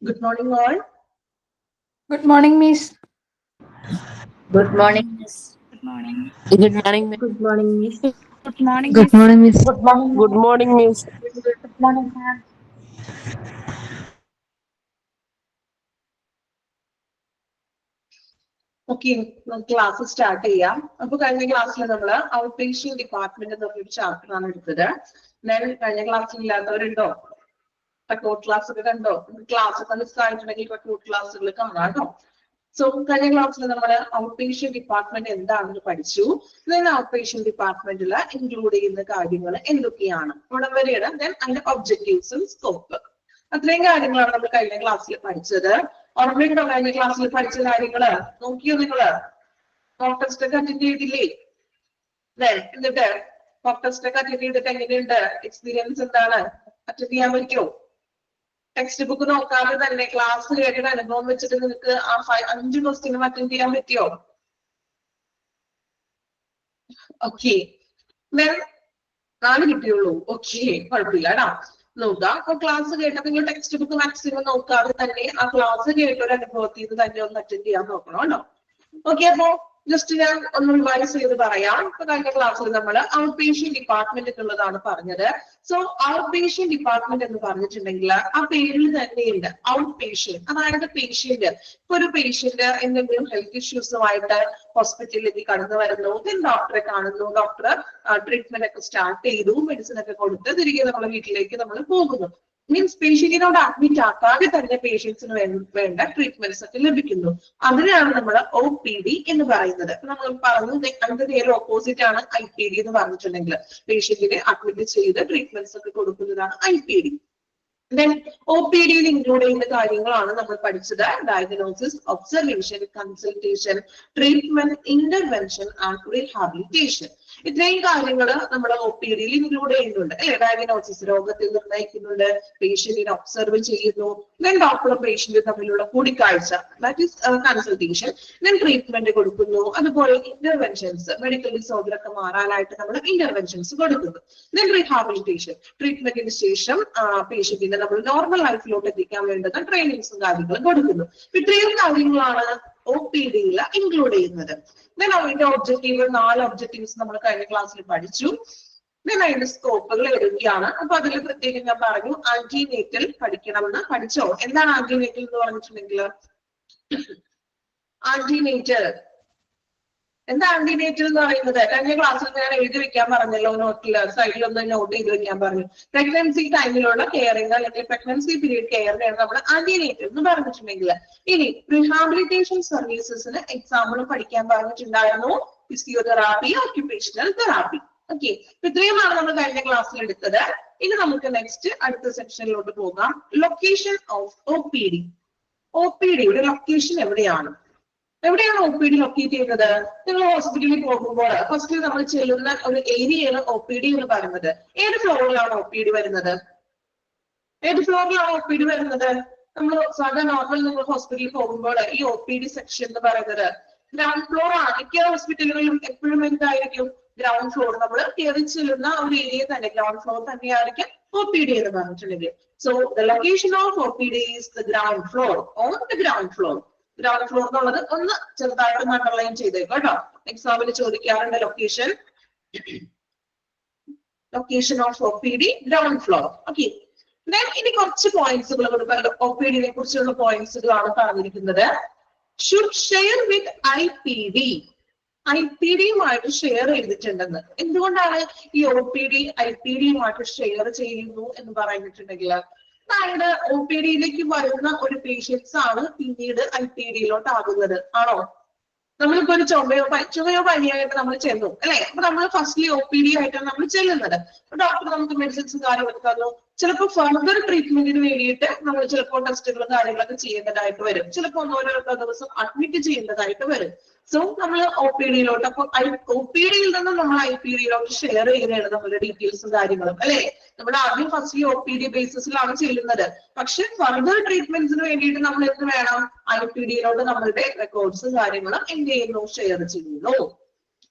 Good morning, all. Good morning, Miss. Good morning, Miss. Good morning. Good morning, Miss. Good morning, Miss. Good morning, Good Miss. morning, Miss. Good morning, Good morning, Miss. Good morning, ma'am. Okay, നമുക്ക് class start ചെയ്യാം. അപ്പൊ കഴിഞ്ഞ ക്ലാസ്സിൽ നമ്മൾ out patient department എന്ന് പറഞ്ഞൊരു chapter ആണ് എടുത്തത്. ഞാൻ കഴിഞ്ഞ ക്ലാസ്സിൽ ഇല്ലാത്തവരുണ്ടോ? റെക്കോർഡ് ക്ലാസ് ഒക്കെ കണ്ടോ? ക്ലാസ് ഒക്കെ മിസ് ആയിട്ടുണ്ടെങ്കിൽ റെക്കോർഡ് ക്ലാസ്സുകൾ കാണാം കേട്ടോ. സോ കഴിഞ്ഞ ക്ലാസ്സിൽ നമ്മൾ ഔട്ട് പേഷ്യന്റ് ഡിപ്പാർട്ട്മെന്റ് എന്താണെന്ന് പഠിച്ചു. ദെൻ ഔട്ട് പേഷ്യന്റ് ഡിപ്പാർട്ട്മെന്റിൽ ഇൻക്ലൂഡ് ചെയ്യുന്ന കാര്യങ്ങൾ എന്തൊക്കെയാണ്, ഇവിടെ വരെയാണ്. ദെൻ അതിന്റെ ഒബ്ജക്റ്റീവ്സും സ്കോപ്പ്, അത്രയും കാര്യങ്ങളാണ് നമ്മൾ കഴിഞ്ഞ ക്ലാസ്സിൽ പഠിച്ചത്. ഓർമ്മയുണ്ടോ കഴിഞ്ഞ ക്ലാസ്സിൽ പഠിച്ച കാര്യങ്ങള്? നോക്കിയോ നിങ്ങള്? മോക്ക് ടെസ്റ്റ് ഒക്കെ അറ്റൻഡ് ചെയ്തില്ലേ? എന്നിട്ട് മോക്ക് ടെസ്റ്റ് ഒക്കെ അറ്റൻഡ് ചെയ്തിട്ട് എങ്ങനെയുണ്ട്? എക്സ്പീരിയൻസ് എന്താണ്? അറ്റൻഡ് ചെയ്യാൻ പറ്റുമോ? ടെക്സ്റ്റ് ബുക്ക് നോക്കാതെ തന്നെ ക്ലാസ് കേട്ടിട്ട് അനുഭവം വെച്ചിട്ട് നിങ്ങൾക്ക് ആ 5 ക്വസ്റ്റ്യനും അറ്റൻഡ് ചെയ്യാൻ പറ്റിയോ? ഓക്കെ, 4 കിട്ടിയുള്ളൂ. ഓക്കെ, കുഴപ്പമില്ല കേട്ടോ. നോക്കുക. അപ്പൊ ക്ലാസ് കേട്ടപ്പോ നിങ്ങൾ ടെക്സ്റ്റ് ബുക്ക് മാക്സിമം നോക്കാതെ തന്നെ ആ ക്ലാസ് കേട്ട ഒരു അനുഭവത്തിൽ നിന്ന് തന്നെ ഒന്ന് അറ്റൻഡ് ചെയ്യാൻ നോക്കണം കേട്ടോ. ഓക്കെ, അപ്പോ ജസ്റ്റ് ഞാൻ ഒന്ന് റിവൈസ് ചെയ്ത് പറയാം. ഇപ്പൊ കഴിഞ്ഞ ക്ലാസ്സിൽ നമ്മൾ ഔട്ട് പേഷ്യന്റ് ഡിപ്പാർട്ട്മെന്റ് എന്നുള്ളതാണ് പറഞ്ഞത്. സോ ഔട്ട് പേഷ്യന്റ് ഡിപ്പാർട്ട്മെന്റ് എന്ന് പറഞ്ഞിട്ടുണ്ടെങ്കിൽ ആ പേരിൽ തന്നെയുണ്ട് ഔട്ട് പേഷ്യന്റ്, അതായത് പേഷ്യന്റ് ഇപ്പൊ ഒരു പേഷ്യന്റ് എന്തെങ്കിലും ഹെൽത്ത് ഇഷ്യൂസുമായിട്ട് ഹോസ്പിറ്റലിലേക്ക് കടന്നു വരുന്നു, ഡോക്ടറെ കാണുന്നു, ഡോക്ടർ ട്രീറ്റ്മെന്റ് ഒക്കെ സ്റ്റാർട്ട് ചെയ്തു, മെഡിസിൻ ഒക്കെ കൊടുത്ത് തിരികെ നമ്മുടെ വീട്ടിലേക്ക് നമ്മൾ പോകുന്നു. മീൻസ് പേഷ്യന്റിനോട് അഡ്മിറ്റ് ആക്കാതെ തന്നെ പേഷ്യൻസിന് വേണ്ട ട്രീറ്റ്മെന്റ്സ് ഒക്കെ ലഭിക്കുന്നു. അതിനാണ് നമ്മൾ OPD എന്ന് പറയുന്നത്. നമ്മൾ പറഞ്ഞു അതിന്റെ നേരെ ഓപ്പോസിറ്റ് ആണ് IPD എന്ന് പറഞ്ഞിട്ടുണ്ടെങ്കിൽ പേഷ്യന്റിനെ അഡ്മിറ്റ് ചെയ്ത് ട്രീറ്റ്മെന്റ്സ് ഒക്കെ കൊടുക്കുന്നതാണ് IPD. ദെൻ OPDയിൽ ഇൻക്ലൂഡ് ചെയ്യുന്ന കാര്യങ്ങളാണ് നമ്മൾ പഠിച്ചത്. Diagnosis, observation, consultation, treatment, intervention and rehabilitation. ഇത്രയും കാര്യങ്ങൾ നമ്മൾ OPDയിൽ ഇൻക്ലൂഡ് ചെയ്യുന്നുണ്ട് അല്ലെ. ഡയഗ്നോസിസ്, രോഗത്തെ നിർണ്ണയിക്കുന്നുണ്ട്, പേഷ്യന്റിനെ ഒബ്സർവ് ചെയ്യുന്നു, ദെൻ ഡോക്ടറും പേഷ്യന്റും തമ്മിലുള്ള കൂടിക്കാഴ്ച, that is consultation, then treatment കൊടുക്കുന്നു. അതുപോലെ ഇന്റർവെൻഷൻസ്, മെഡിക്കൽ ഡിസോർഡർ ഒക്കെ മാറാനായിട്ട് നമ്മൾ ഇന്റർവെൻഷൻസ് കൊടുക്കുന്നു. ദെൻ റീഹാബിലിറ്റേഷൻ, ട്രീറ്റ്മെന്റിന് ശേഷം പേഷ്യന്റിനെ നമ്മൾ നോർമൽ ലൈഫിലോട്ട് എത്തിക്കാൻ വേണ്ടുന്ന ട്രെയിനിങ്സും കാര്യങ്ങളും കൊടുക്കുന്നു. ഇത്രയും കാര്യങ്ങളാണ് OPDയിൽ ഇൻക്ലൂഡ് ചെയ്യുന്നത്. ദെൻ അതിന്റെ ഒബ്ജക്റ്റീവ്, 4 ഒബ്ജക്റ്റീവ്സ് നമ്മൾ കഴിഞ്ഞ ക്ലാസ്സിൽ പഠിച്ചു. ദെൻ അതിന്റെ സ്കോപ്പുകൾ എഴുതുകയാണ്. അപ്പൊ അതിൽ പ്രത്യേകം ഞാൻ പറഞ്ഞു ആന്റിനേറ്റൽ പഠിക്കണമെന്ന്. പഠിച്ചോ? എന്താണ് ആന്റിനേറ്റൽ എന്ന് പറഞ്ഞിട്ടുണ്ടെങ്കിൽ? ആന്റിനേറ്റൽ എന്താ ആന്റിനേറ്റൽ എന്ന് പറയുന്നത്? കഴിഞ്ഞ ക്ലാസ്സിൽ ഞാൻ എഴുതി വെക്കാൻ പറഞ്ഞല്ലോ, നോട്ടില് സൈഡിൽ ഒന്ന് നോട്ട് ചെയ്ത് വെക്കാൻ പറഞ്ഞു. പ്രഗ്നൻസി ടൈമിലുള്ള കെയറിങ് അല്ലെങ്കിൽ പ്രഗ്നൻസി പീരീഡ് കെയറിനെയാണ് നമ്മൾ ആന്റിനേറ്റൽ എന്ന് പറഞ്ഞിട്ടുണ്ടെങ്കിൽ. ഇനി റീഹാബിലിറ്റേഷൻ സർവീസസിന് എക്സാമ്പിൾ പഠിക്കാൻ പറഞ്ഞിട്ടുണ്ടായിരുന്നു. Physiotherapy, occupational therapy. ഓക്കെ, ഇത്രയുമാണ് നമ്മൾ കഴിഞ്ഞ ക്ലാസ്സിൽ എടുത്തത്. ഇനി നമുക്ക് നെക്സ്റ്റ് അടുത്ത സെക്ഷനിലോട്ട് പോകാം. Location of OPD. OPDയുടെ ലൊക്കേഷൻ എവിടെയാണ്? എവിടെയാണ് OPD ലൊക്കേറ്റ് ചെയ്യുന്നത്? നിങ്ങൾ ഹോസ്പിറ്റലിൽ പോകുമ്പോൾ ഫസ്റ്റ് നമ്മൾ ചെല്ലുന്ന ഒരു ഏരിയയാണ് OPD എന്ന് പറയുന്നത്. ഏത് ഫ്ലോറിലാണ് OPD വരുന്നത്? ഏത് ഫ്ലോറിലാണ് OPD വരുന്നത്? നമ്മൾ സാധാരണ നോർമൽ നിങ്ങൾ ഹോസ്പിറ്റലിൽ പോകുമ്പോൾ ഈ OPD സെക്ഷൻ എന്ന് പറയുന്നത് ഗ്രൗണ്ട് ഫ്ലോർ ആണ്. മിക്ക ഹോസ്പിറ്റലുകളിലും എപ്പോഴും എന്തായിരിക്കും? Ground floor. നമ്മൾ കയറി ചെല്ലുന്ന ഒരു ഏരിയ തന്നെ ഗ്രൗണ്ട് ഫ്ലോർ തന്നെയായിരിക്കും OPD എന്ന് പറഞ്ഞിട്ടുണ്ടെങ്കിൽ. So the location of OPD is the ground floor, on the ground floor. Ground floor എന്നുള്ളത് ഒന്ന് ചെറുതായിട്ട് അണ്ടർലൈൻ ചെയ്തേക്കും കേട്ടോ. എക്സാമിന് ചോദിക്കാറുണ്ട് location. Location of OPD ground floor. Okay, ഇനി കുറച്ച് പോയിന്റ്സുകൾ OPDനെ കുറിച്ചുള്ള പോയിന്റ്സുകളാണ് പറഞ്ഞിരിക്കുന്നത്. Should share with IPD. IPDയുമായിട്ട് ഷെയർ ചെയ്തിട്ടുണ്ടെന്ന്. എന്തുകൊണ്ടാണ് ഈ OPD IPDയുമായിട്ട് ഷെയർ ചെയ്യുന്നു എന്ന് പറഞ്ഞിട്ടുണ്ടെങ്കിൽ, അതായത് OPDയിലേക്ക് വരുന്ന ഒരു പേഷ്യൻസ് ആണ് പിന്നീട് IPDയിലോട്ട് ആകുന്നത്. ആണോ? നമ്മളിപ്പോ ഒരു ചുമയോ പനിയായിട്ട് നമ്മൾ ചെന്നു അല്ലെ. അപ്പൊ നമ്മൾ ഫസ്റ്റ്ലി OPD ആയിട്ടാണ് നമ്മൾ ചെല്ലുന്നത്. ഡോക്ടർ നമുക്ക് മെഡിസിൻസും കാര്യങ്ങളൊക്കെ തന്നു. ചിലപ്പോൾ ഫർദർ ട്രീറ്റ്മെന്റിന് വേണ്ടിയിട്ട് നമ്മൾ ചിലപ്പോൾ ടെസ്റ്റുകളും കാര്യങ്ങളൊക്കെ ചെയ്യേണ്ടതായിട്ട് വരും. ചിലപ്പോൾ ഓരോരോ ദിവസം അഡ്മിറ്റ് ചെയ്യേണ്ടതായിട്ട് വരും. സോ നമ്മൾ OPDയിലോട്ട്, അപ്പൊ OPDയിൽ നിന്ന് നമ്മൾ IPDയിലോട്ട് ഷെയർ ചെയ്യുകയാണ് നമ്മുടെ ഡീറ്റെയിൽസും കാര്യങ്ങളും അല്ലെ. നമ്മൾ ആദ്യം ഫസ്റ്റ്ലി OPD ബേസിസിലാണ് ചെയ്യുന്നത്. പക്ഷെ ഫർദർ ട്രീറ്റ്മെന്റ്സിന് വേണ്ടിയിട്ട് നമ്മൾ എന്ത് വേണം? IPDയിലോട്ട് നമ്മളുടെ റെക്കോർഡ്സും കാര്യങ്ങളും എന്ത് ചെയ്യുന്നു? ഷെയർ ചെയ്യുന്നു.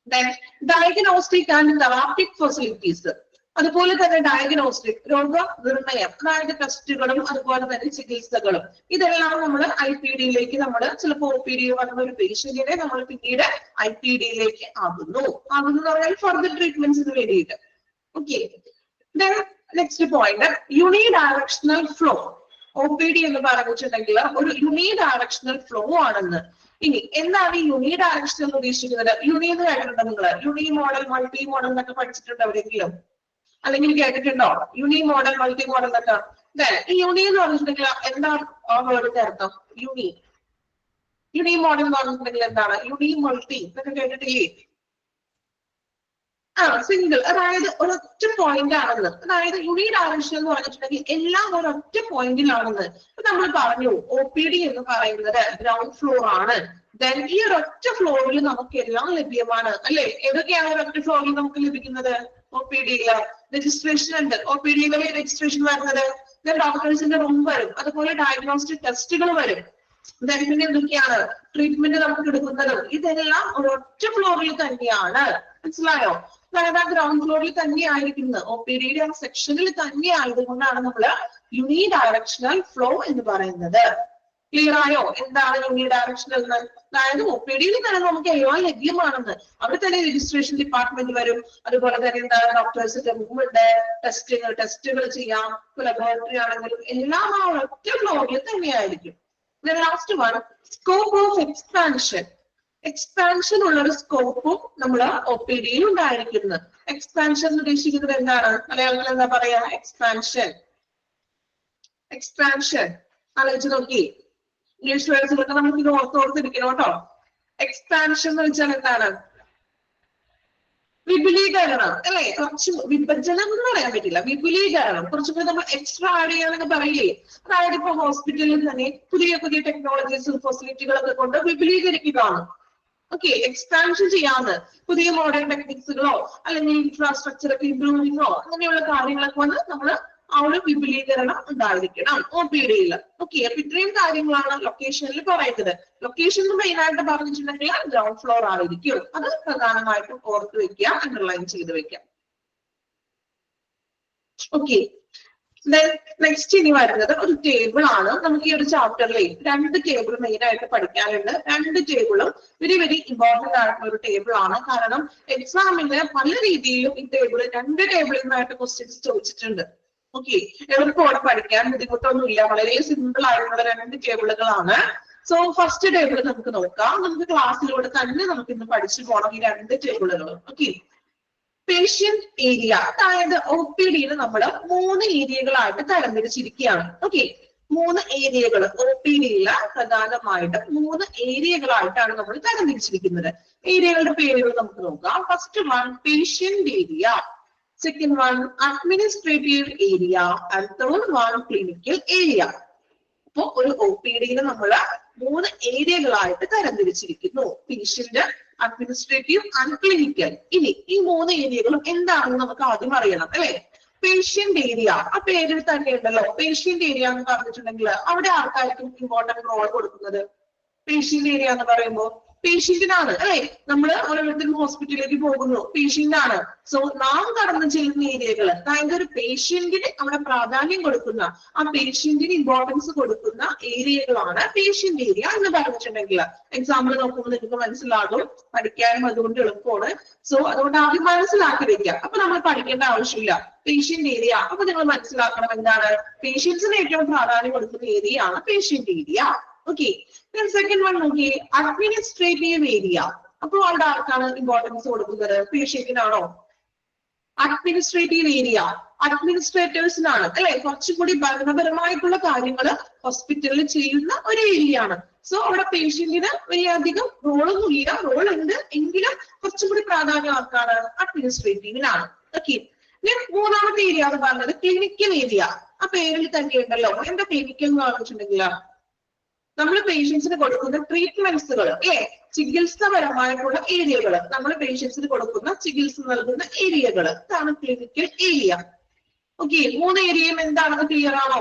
Then diagnostic and therapeutic facilities. അതുപോലെ തന്നെ ഡയഗ്നോസ്റ്റിക് രോഗനിർണയം, അതായത് ടെസ്റ്റുകളും അതുപോലെ തന്നെ ചികിത്സകളും, ഇതെല്ലാം നമ്മൾ IPD-യിലേക്ക് നമ്മൾ ചിലപ്പോൾ OPD വന്ന ഒരു പേഷ്യന്റിനെ നമ്മൾ പിന്നീട് IPD-യിലേക്ക് ആകുന്നു എന്ന് പറഞ്ഞാൽ ഫർദർ ട്രീറ്റ്മെന്റ്സിന് വേണ്ടിയിട്ട്. Okay, next point unidirectional flow. OPD എന്ന് പറഞ്ഞിട്ടുണ്ടെങ്കിൽ ഒരു യൂണിഡയറക്ഷണൽ ഫ്ലോ ആണെന്ന്. ഇനി എന്താണ് ഈ യൂണിഡയറക്ഷണൽ എന്ന് ഉദ്ദേശിക്കുന്നത്? യൂണി എന്ന് കേട്ടിട്ടുണ്ടോ നിങ്ങൾ? യൂണി മോഡൽ, മൾട്ടി മോഡൽ എന്നൊക്കെ പഠിച്ചിട്ടുണ്ടോ എവിടെയെങ്കിലും? അല്ലെങ്കിൽ കേട്ടിട്ടുണ്ടോ യൂണി മോഡൽ, മൾട്ടി മോഡൽ എന്നൊക്കെ? ഈ യൂണി എന്ന് പറഞ്ഞിട്ടുണ്ടെങ്കിൽ എന്താണ് ആ വേർഡിന്റെ അർത്ഥം? യൂണി മോഡൽ എന്ന് പറഞ്ഞിട്ടുണ്ടെങ്കിൽ എന്താണ്? യൂണി മൾട്ടി എന്നൊക്കെ കേട്ടിട്ടില്ലേ? സിംഗിൾ, അതായത് ഒരൊറ്റ പോയിന്റ് ആണെന്ന്. അതായത് യൂണിഡയറക്ഷൻ എന്ന് പറഞ്ഞിട്ടുണ്ടെങ്കിൽ എല്ലാം ഒരൊറ്റ പോയിന്റിലാണെന്ന്. നമ്മൾ പറഞ്ഞു OPD എന്ന് പറയുന്നത് ഗ്രൗണ്ട് ഫ്ലോർ ആണ്. ദെൻ ഈ ഒരൊറ്റ ഫ്ലോറിൽ നമുക്ക് എല്ലാം ലഭ്യമാണ് അല്ലെ? ഏതൊക്കെയാണ് ഒരൊറ്റ ഫ്ലോറിൽ നമുക്ക് ലഭിക്കുന്നത്? OPD-യില് രജിസ്ട്രേഷൻ ഉണ്ട്. OPD-യിലെ രജിസ്ട്രേഷൻ വരുന്നത്, ദെൻ ഡോക്ടേഴ്സിന്റെ റൂം വരും, അതുപോലെ ഡയഗ്നോസ്റ്റിക് ടെസ്റ്റുകൾ വരും. ദെൻ പിന്നെ എന്തൊക്കെയാണ് ട്രീറ്റ്മെന്റ് നമുക്ക് എടുക്കുന്നതും, ഇതെല്ലാം ഒരൊറ്റ ഫ്ലോറിൽ തന്നെയാണ്. മനസ്സിലായോ? അതായത് ആ ഗ്രൗണ്ട് ഫ്ലോറിൽ തന്നെ ആയിരിക്കുന്നത്, OPD-യുടെ ആ സെക്ഷനിൽ തന്നെ ആയതുകൊണ്ടാണ് നമ്മൾ യൂണിഡയറക്ഷണൽ ഫ്ലോ എന്ന് പറയുന്നത്. ക്ലിയർ ആയോ എന്താണ് യൂണിഡയറക്ഷണൽ എന്ന്? അതായത് OPD-യിൽ തന്നെ നമുക്ക് എല്ലാം ലഭ്യമാണെന്ന്. അവിടെ തന്നെ രജിസ്ട്രേഷൻ ഡിപ്പാർട്ട്മെന്റ് വരും, അതുപോലെ തന്നെ എന്താണ് ഡോക്ടേഴ്സിന്റെ റൂം ഉണ്ട്, ടെസ്റ്റുകൾ ചെയ്യാം, ലബോറട്ടറി ആണെങ്കിലും എല്ലാം ആ ഒറ്റ ഫ്ലോറിൽ തന്നെയായിരിക്കും. Last one scope of expansion. Expansion ഉള്ള ഒരു സ്കോപ്പും നമ്മൾ OPD-യിൽ ഉണ്ടായിരിക്കുന്നു. എക്സ്പാൻഷൻ ഉദ്ദേശിക്കുന്നത് എന്താണ്? മലയാളത്തിൽ എന്താ പറയാ? എക്സ്പാൻഷൻ ആലോചിച്ച് നോക്കി. ഇംഗ്ലീഷ് വേർഡ്സിലൊക്കെ നമുക്ക് ഇത് ഓർത്തിരിക്കണം കേട്ടോ. എക്സ്പാൻഷൻ എന്ന് വെച്ചാൽ എന്താണ്? വിപുലീകരണം അല്ലെ? കുറച്ച് വിഭജനം എന്ന് പറയാൻ പറ്റില്ല, വിപുലീകരണം. കുറച്ചുകൂടി നമ്മൾ എക്സ്ട്രാ ആഡ് ചെയ്യാന്നൊക്കെ പറയില്ലേ? അതായത് ഇപ്പൊ ഹോസ്പിറ്റലിൽ തന്നെ പുതിയ പുതിയ ടെക്നോളജീസും ഫെസിലിറ്റികളൊക്കെ കൊണ്ട് വിപുലീകരിക്കുകയാണ്. ഓക്കെ, എക്സ്പാൻഷൻ ചെയ്യാന്ന്. പുതിയ മോഡേൺ ടെക്നിക്സുകളോ അല്ലെങ്കിൽ ഇൻഫ്രാസ്ട്രക്ചർ ഒക്കെ ഇംപ്രൂവിങ്ങോ അങ്ങനെയുള്ള കാര്യങ്ങളൊക്കെ കൊണ്ട് നമ്മൾ ആ ഒരു വിപുലീകരണം ഉണ്ടായിരിക്കണം OPD-യിൽ. ഓക്കെ, അപ്പൊ ഇത്രയും കാര്യങ്ങളാണ് ലൊക്കേഷനിൽ പറയുന്നത്. ലൊക്കേഷൻ മെയിൻ ആയിട്ട് പറഞ്ഞിട്ടുണ്ടെങ്കിൽ ഗ്രൗണ്ട് ഫ്ലോർ ആയിരിക്കും. അത് പ്രധാനമായിട്ടും ഓർത്ത് വെക്കുക, അണ്ടർലൈൻ ചെയ്ത് വെക്കാം. ഓക്കെ, നെക്സ്റ്റ് ഇനി വരുന്നത് ഒരു ടേബിൾ ആണ്. നമുക്ക് ഈ ഒരു ചാപ്റ്ററിലെ 2 ടേബിൾ മെയിൻ ആയിട്ട് പഠിക്കാനുണ്ട്. 2 ടേബിളും വെരി വെരി ഇമ്പോർട്ടന്റ് ആയിട്ടുള്ള ഒരു ടേബിൾ ആണ്. കാരണം എക്സാമിന് പല രീതിയിലും ഈ ടേബിൾ 2 ടേബിളിൽ നിന്നായിട്ട് ക്വസ്റ്റ്യൻസ് ചോദിച്ചിട്ടുണ്ട്. ഓക്കെ, എളുപ്പമാണ് പഠിക്കാൻ, ബുദ്ധിമുട്ടൊന്നുമില്ല. വളരെ സിമ്പിൾ ആയിട്ടുള്ള 2 ടേബിളുകളാണ്. സോ ഫസ്റ്റ് ടേബിൾ നമുക്ക് നോക്കാം. നമുക്ക് ക്ലാസ്സിലൂടെ തന്നെ നമുക്ക് ഇന്ന് പഠിച്ചു പോകണം ഈ 2 ടേബിളുകളും. ഓക്കെ, പേഷ്യന്റ് ഏരിയ, അതായത് OPD-യിൽ നമ്മൾ 3 ഏരിയകളായിട്ട് തരംതിരിച്ചിരിക്കുകയാണ്. ഓക്കെ, 3 ഏരിയകൾ OPD-യിൽ പ്രധാനമായിട്ട് 3 ഏരിയകളായിട്ടാണ് നമ്മൾ തരംതിരിച്ചിരിക്കുന്നത്. ഏരിയകളുടെ പേരുകൾ നമുക്ക് നോക്കാം. First one patient area, second one administrative area, and third one clinical area. അപ്പൊ ഒരു OPD-യിൽ നമ്മൾ 3 ഏരിയകളായിട്ട് തരംതിരിച്ചിരിക്കുന്നു: പേഷ്യന്റ്, അഡ്മിനിസ്ട്രേറ്റീവ് ആൻഡ് ക്ലിനിക്കൽ. ഇനി ഈ 3 ഏരിയകളും എന്താണെന്ന് നമുക്ക് ആദ്യം അറിയണം അല്ലെ? പേഷ്യന്റ് ഏരിയ, ആ പേരിൽ തന്നെ ഉണ്ടല്ലോ പേഷ്യന്റ് ഏരിയ എന്ന് പറഞ്ഞിട്ടുണ്ടെങ്കിൽ അവിടെ ആർക്കായിരിക്കും ഇമ്പോർട്ടന്റ് റോൾ കൊടുക്കുന്നത്? പേഷ്യന്റ് ഏരിയ എന്ന് പറയുമ്പോൾ പേഷ്യന്റിനാണ് അല്ലെ? നമ്മൾ ഓരോരുത്തരും ഹോസ്പിറ്റലിലേക്ക് പോകുന്നു, പേഷ്യന്റ് ആണ്. സോ നാം കടന്നു ചെല്ലുന്ന ഏരിയകൾ, അതായത് ഒരു പേഷ്യന്റിന് അവിടെ പ്രാധാന്യം കൊടുക്കുന്ന, ആ പേഷ്യന്റിന് ഇമ്പോർട്ടൻസ് കൊടുക്കുന്ന ഏരിയകളാണ് പേഷ്യന്റ് ഏരിയ എന്ന് പറഞ്ഞിട്ടുണ്ടെങ്കിൽ. എക്സാമ്പിൾ നോക്കുമ്പോൾ നിങ്ങൾക്ക് മനസ്സിലാകും, പഠിക്കാനും അതുകൊണ്ട് എളുപ്പമാണ്. സോ അതുകൊണ്ട് ആദ്യം മനസ്സിലാക്കി വെക്കുക. അപ്പൊ നമ്മൾ പഠിക്കേണ്ട ആവശ്യമില്ല. പേഷ്യന്റ് ഏരിയ, അപ്പൊ നിങ്ങൾ മനസ്സിലാക്കണം എന്താണ്? പേഷ്യൻസിന് ഏറ്റവും പ്രാധാന്യം കൊടുക്കുന്ന ഏരിയയാണ് patient area. Okay, second one നോക്കി അഡ്മിനിസ്ട്രേറ്റീവ് ഏരിയ. അപ്പൊ അവിടെ ആർക്കാണ് ഇമ്പോർട്ടൻസ് കൊടുക്കുന്നത്? പേഷ്യന്റിനാണോ? അഡ്മിനിസ്ട്രേറ്റീവ് ഏരിയ അഡ്മിനിസ്ട്രേറ്റേഴ്സിനാണ് അല്ലെ? കുറച്ചുകൂടി ഭരണപരമായിട്ടുള്ള കാര്യങ്ങൾ ഹോസ്പിറ്റലിൽ ചെയ്യുന്ന ഒരു ഏരിയ ആണ്. സോ അവിടെ പേഷ്യന്റിന് വലിയധികം റോളൊന്നും ഇല്ല, റോൾ ഉണ്ട് എങ്കിലും കുറച്ചുകൂടി പ്രാധാന്യം ആർക്കാണ്? അഡ്മിനിസ്ട്രേറ്റീവിനാണ്. ഓക്കെ, മൂന്നാമത്തെ ഏരിയ എന്ന് പറഞ്ഞത് ക്ലിനിക്കൽ ഏരിയ. ആ പേരിൽ തന്നെ ഉണ്ടല്ലോ. എന്താ ക്ലിനിക്കൽ എന്ന് പറഞ്ഞിട്ടുണ്ടെങ്കിൽ നമ്മൾ പേഷ്യൻസിന് കൊടുക്കുന്ന ട്രീറ്റ്മെന്റ്സുകൾ അല്ലെ? ചികിത്സാപരമായിട്ടുള്ള ഏരിയകൾ, നമ്മൾ പേഷ്യൻസിന് കൊടുക്കുന്ന ചികിത്സ നൽകുന്ന ഏരിയകൾ, ഇതാണ് ക്ലിനിക്കൽ ഏരിയ. ഓക്കെ, 3 ഏരിയയും എന്താണെന്ന് ക്ലിയർ ആണോ?